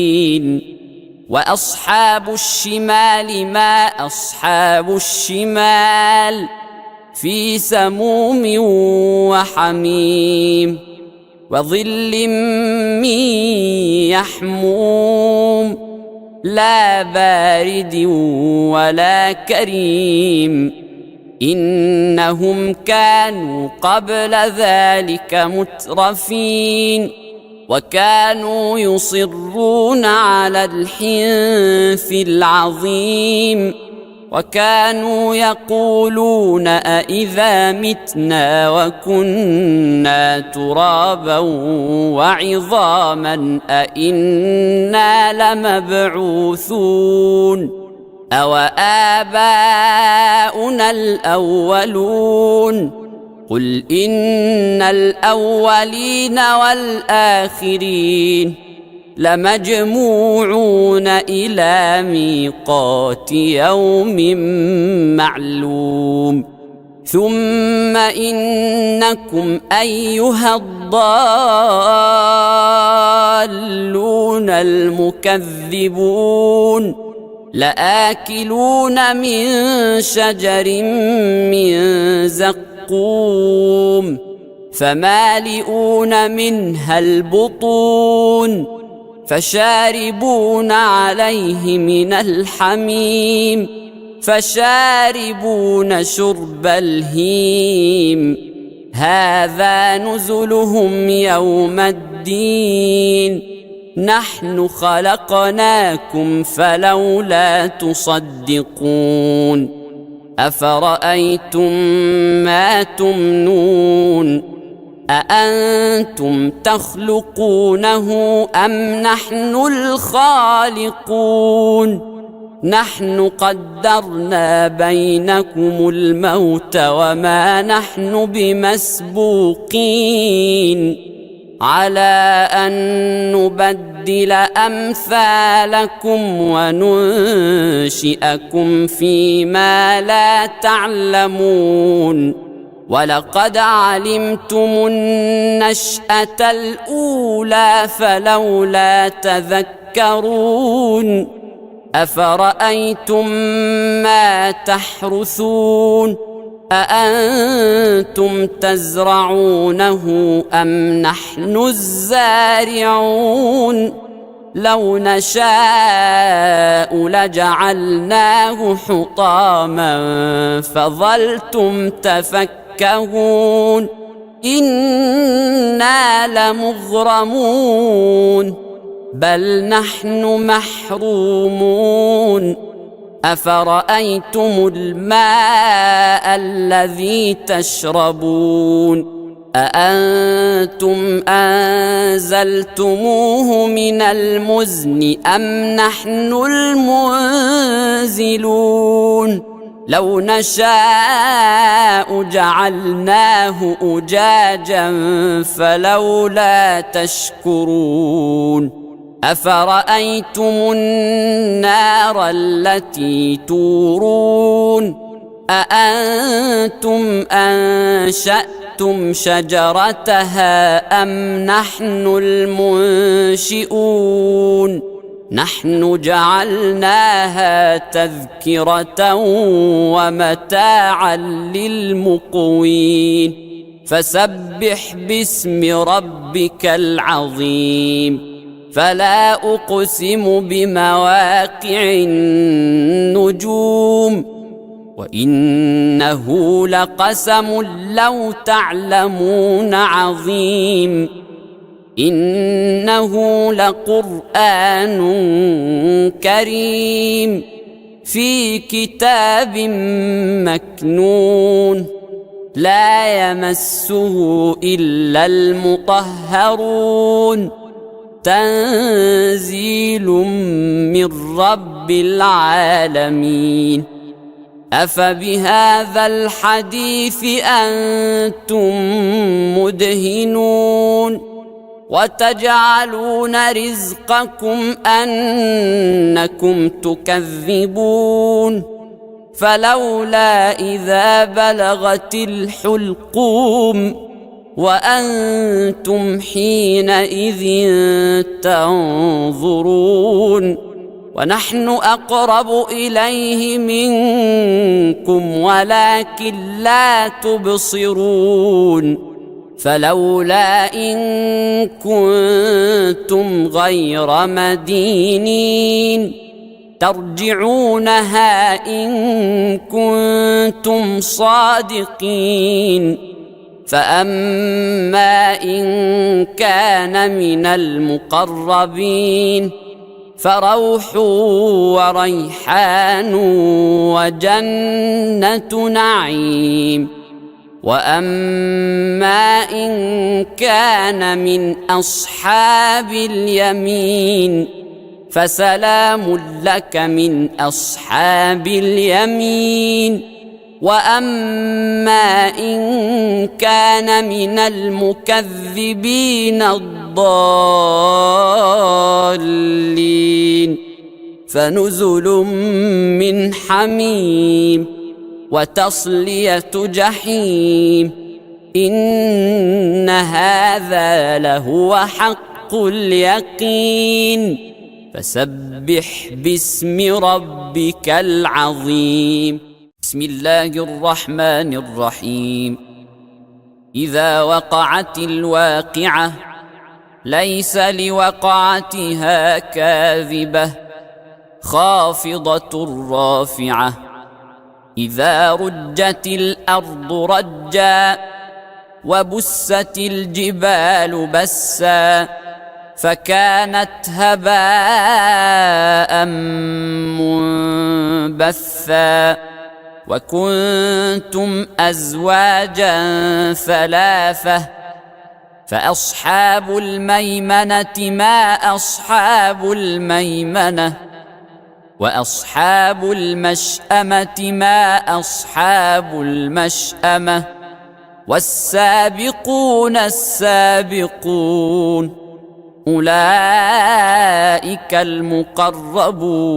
وأصحاب الشمال ما أصحاب الشمال في سموم وحميم وظل من يحموم لا بارد ولا كريم إنهم كانوا قبل ذلك مترفين وكانوا يصرون على الحنث العظيم وكانوا يقولون أإذا متنا وكنا ترابا وعظاما أإنا لمبعوثون أو آباؤنا الأولون قل إن الأولين والآخرين لمجموعون إلى ميقات يوم معلوم ثم إنكم أيها الضالون المكذبون لآكلون من شجر من زقوم فمالئون منها البطون فشاربون عليه من الحميم فشاربون شرب الهيم هذا نزلهم يوم الدين نحن خلقناكم فلولا تصدقون أفرأيتم ما تمنون أأنتم تخلقونه أم نحن الخالقون نحن قدرنا بينكم الموت وما نحن بمسبوقين على أن نبدل أمثالكم وننشئكم فيما لا تعلمون ولقد علمتم النشأة الأولى فلولا تذكرون أفرأيتم ما تحرثون أأنتم تزرعونه أم نحن الزارعون لو نشاء لجعلناه حطاما فظلتم تفكهون إنا لمغرمون بل نحن محرومون أفرأيتم الماء الذي تشربون أأنتم أنزلتموه من المزن أم نحن المنزلون لو نشاء جعلناه أجاجا فلولا تشكرون أفرأيتم النار التي تورون أأنتم أنشأتم شجرتها أم نحن المنشئون نحن جعلناها تذكرة ومتاعا للمقوين فسبح باسم ربك العظيم فلا أقسم بمواقع النجوم وإنه لقسم لو تعلمون عظيم إنه لقرآن كريم في كتاب مكنون لا يمسه إلا المطهرون تنزيل من رب العالمين أفبهذا الحديث أنتم مدهنون وتجعلون رزقكم أنكم تكذبون فلولا إذا بلغت الحلقوم وأنتم حينئذ تنظرون ونحن أقرب إليه منكم ولكن لا تبصرون فلولا إن كنتم غير مدينين ترجعونها إن كنتم صادقين فأما إن كان من المقربين فروح وريحان وجنة نعيم وأما إن كان من أصحاب اليمين فسلام لك من أصحاب اليمين وأما إن كان من المكذبين الضالين فنزل من حميم وتصلية جحيم إن هذا لهو حق اليقين فسبح باسم ربك العظيم بسم الله الرحمن الرحيم إذا وقعت الواقعة ليس لوقعتها كاذبة خافضة رافعة إذا رجت الأرض رجا وبست الجبال بسا فكانت هباء منبثا وكنتم أزواجا ثلاثة فأصحاب الميمنة ما أصحاب الميمنة وأصحاب المشأمة ما أصحاب المشأمة والسابقون السابقون أولئك المقربون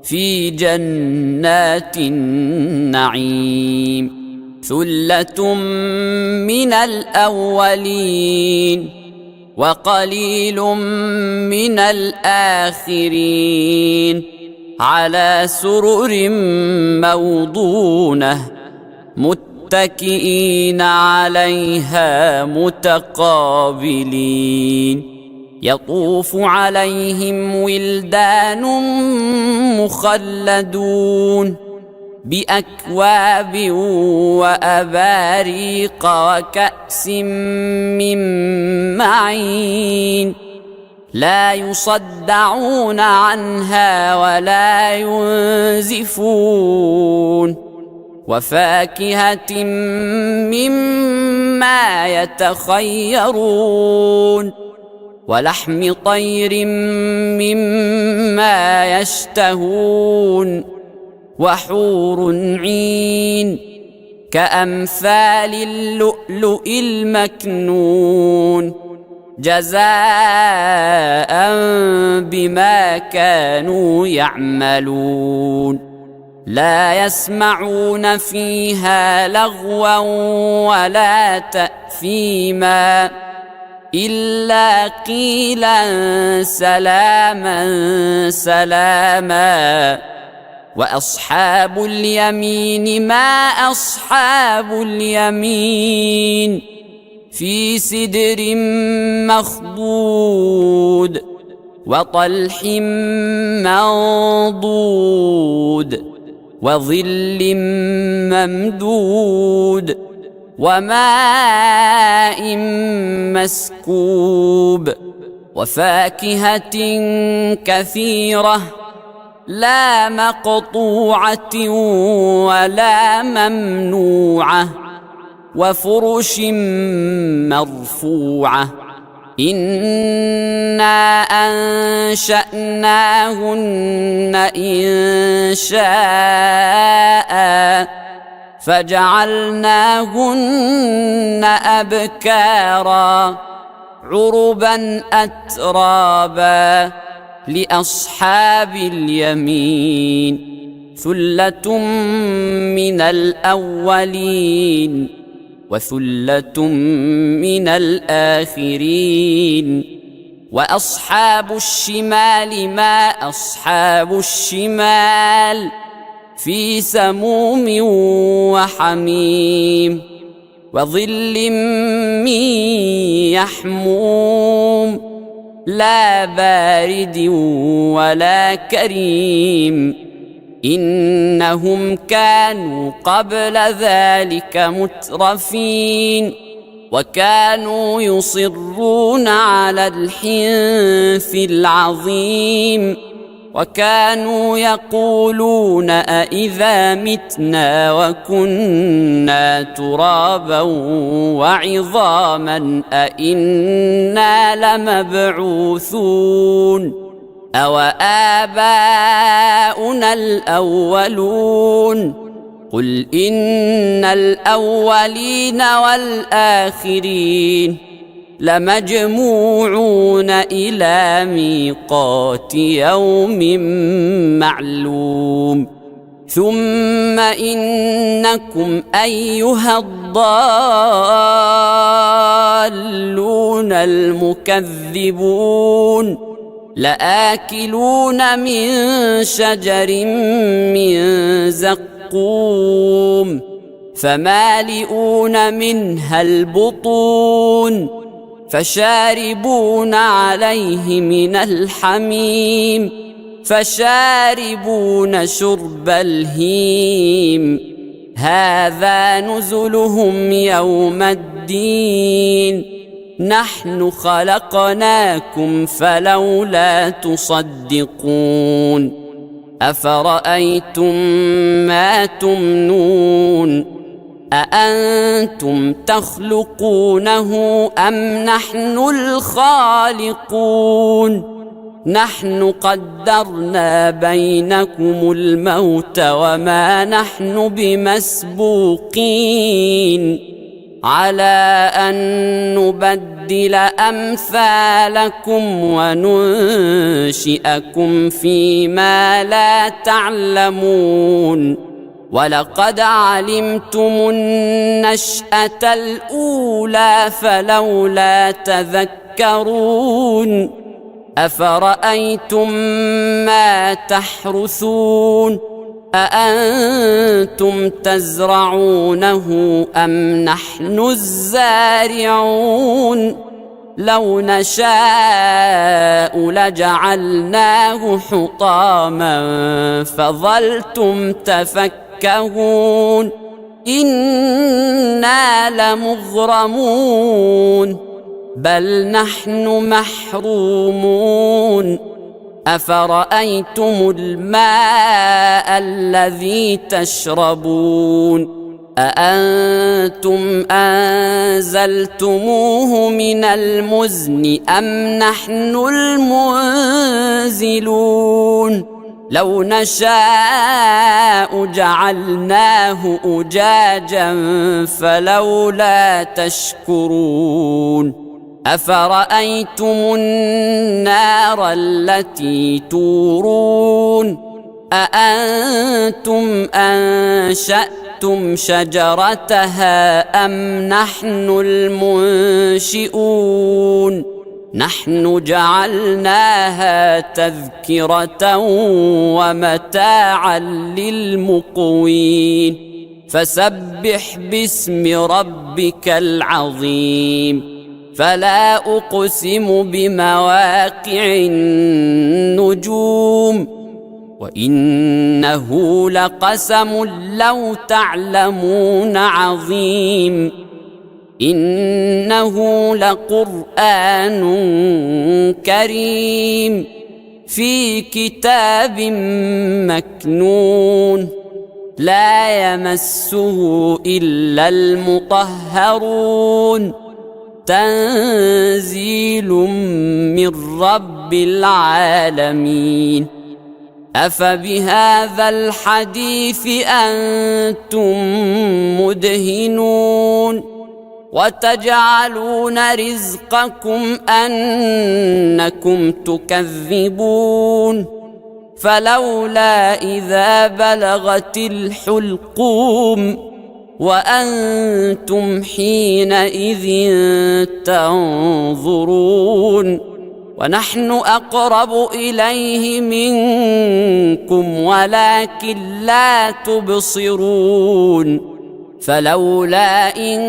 في جنات النعيم ثلة من الأولين وقليل من الآخرين على سرر موضونة متكئين عليها متقابلين يطوف عليهم ولدان مخلدون بأكواب وأباريق وكأس من معين لا يصدعون عنها ولا ينزفون وفاكهة مما يتخيرون ولحم طير مما يشتهون وحور عين كأمثال اللؤلؤ المكنون جزاء بما كانوا يعملون لا يسمعون فيها لغوا ولا تأثيما إلا قيلا سلاما سلاما وأصحاب اليمين ما أصحاب اليمين في سدر مخضود وطلح منضود وظل ممدود وماء مسكوب وفاكهة كثيرة لا مقطوعة ولا ممنوعة وفرش مرفوعة إنا أنشأناهن إنشاء فجعلناهن أبكارا عربا أترابا لأصحاب اليمين ثلة من الأولين وثلة من الآخرين وأصحاب الشمال ما أصحاب الشمال في سموم وحميم وظل من يحموم لا بارد ولا كريم إنهم كانوا قبل ذلك مترفين وكانوا يصرون على الحنث العظيم وكانوا يقولون أإذا متنا وكنا ترابا وعظاما أإنا لمبعوثون أو آباؤنا الأولون قل إن الأولين والآخرين لمجموعون إلى ميقات يوم معلوم ثم إنكم أيها الضالون المكذبون لآكلون من شجر من زقوم فمالئون منها البطون فشاربون عليه من الحميم فشاربون شرب الهيم هذا نزلهم يوم الدين نحن خلقناكم فلولا تصدقون أفرأيتم ما تمنون أأنتم تخلقونه أم نحن الخالقون نحن قدرنا بينكم الموت وما نحن بمسبوقين على أن نبدل أمثالكم وننشئكم فيما لا تعلمون ولقد علمتم النشأة الأولى فلولا تذكرون أفرأيتم ما تحرثون أأنتم تزرعونه أم نحن الزارعون لو نشاء لجعلناه حطاما فظلتم تفكهون إنا لمغرمون بل نحن محرومون أفرأيتم الماء الذي تشربون أأنتم أنزلتموه من المزن أم نحن المنزلون لو نشاء جعلناه أجاجا فلولا تشكرون أفرأيتم النار التي تورون أأنتم أنشأتم شجرتها أم نحن المنشئون نحن جعلناها تذكرة ومتاعا للمقوين فسبح باسم ربك العظيم فلا أقسم بمواقع النجوم وإنه لقسم لو تعلمون عظيم إنه لقرآن كريم في كتاب مكنون لا يمسه إلا المطهرون تنزيل من رب العالمين أفبهذا الحديث أنتم مدهنون وتجعلون رزقكم أنكم تكذبون فلولا إذا بلغت الحلقوم وأنتم حينئذ تنظرون ونحن أقرب إليه منكم ولكن لا تبصرون فلولا إن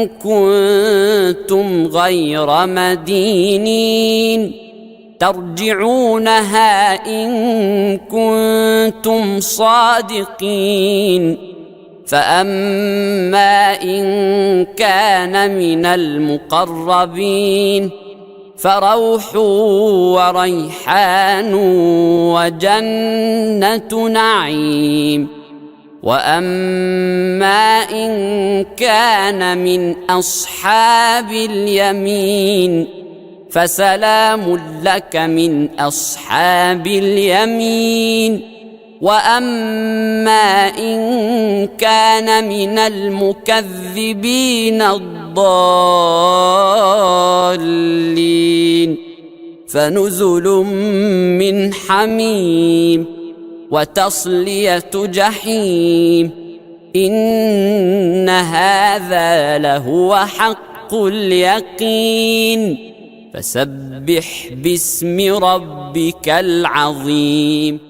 كنتم غير مدينين ترجعونها إن كنتم صادقين فأما إن كان من المقربين فروح وريحان وجنة نعيم وأما إن كان من أصحاب اليمين فسلام لك من أصحاب اليمين وأما إن كان من المكذبين الضالين فنزل من حميم وتصلية جحيم إن هذا لهو حق اليقين فسبح باسم ربك العظيم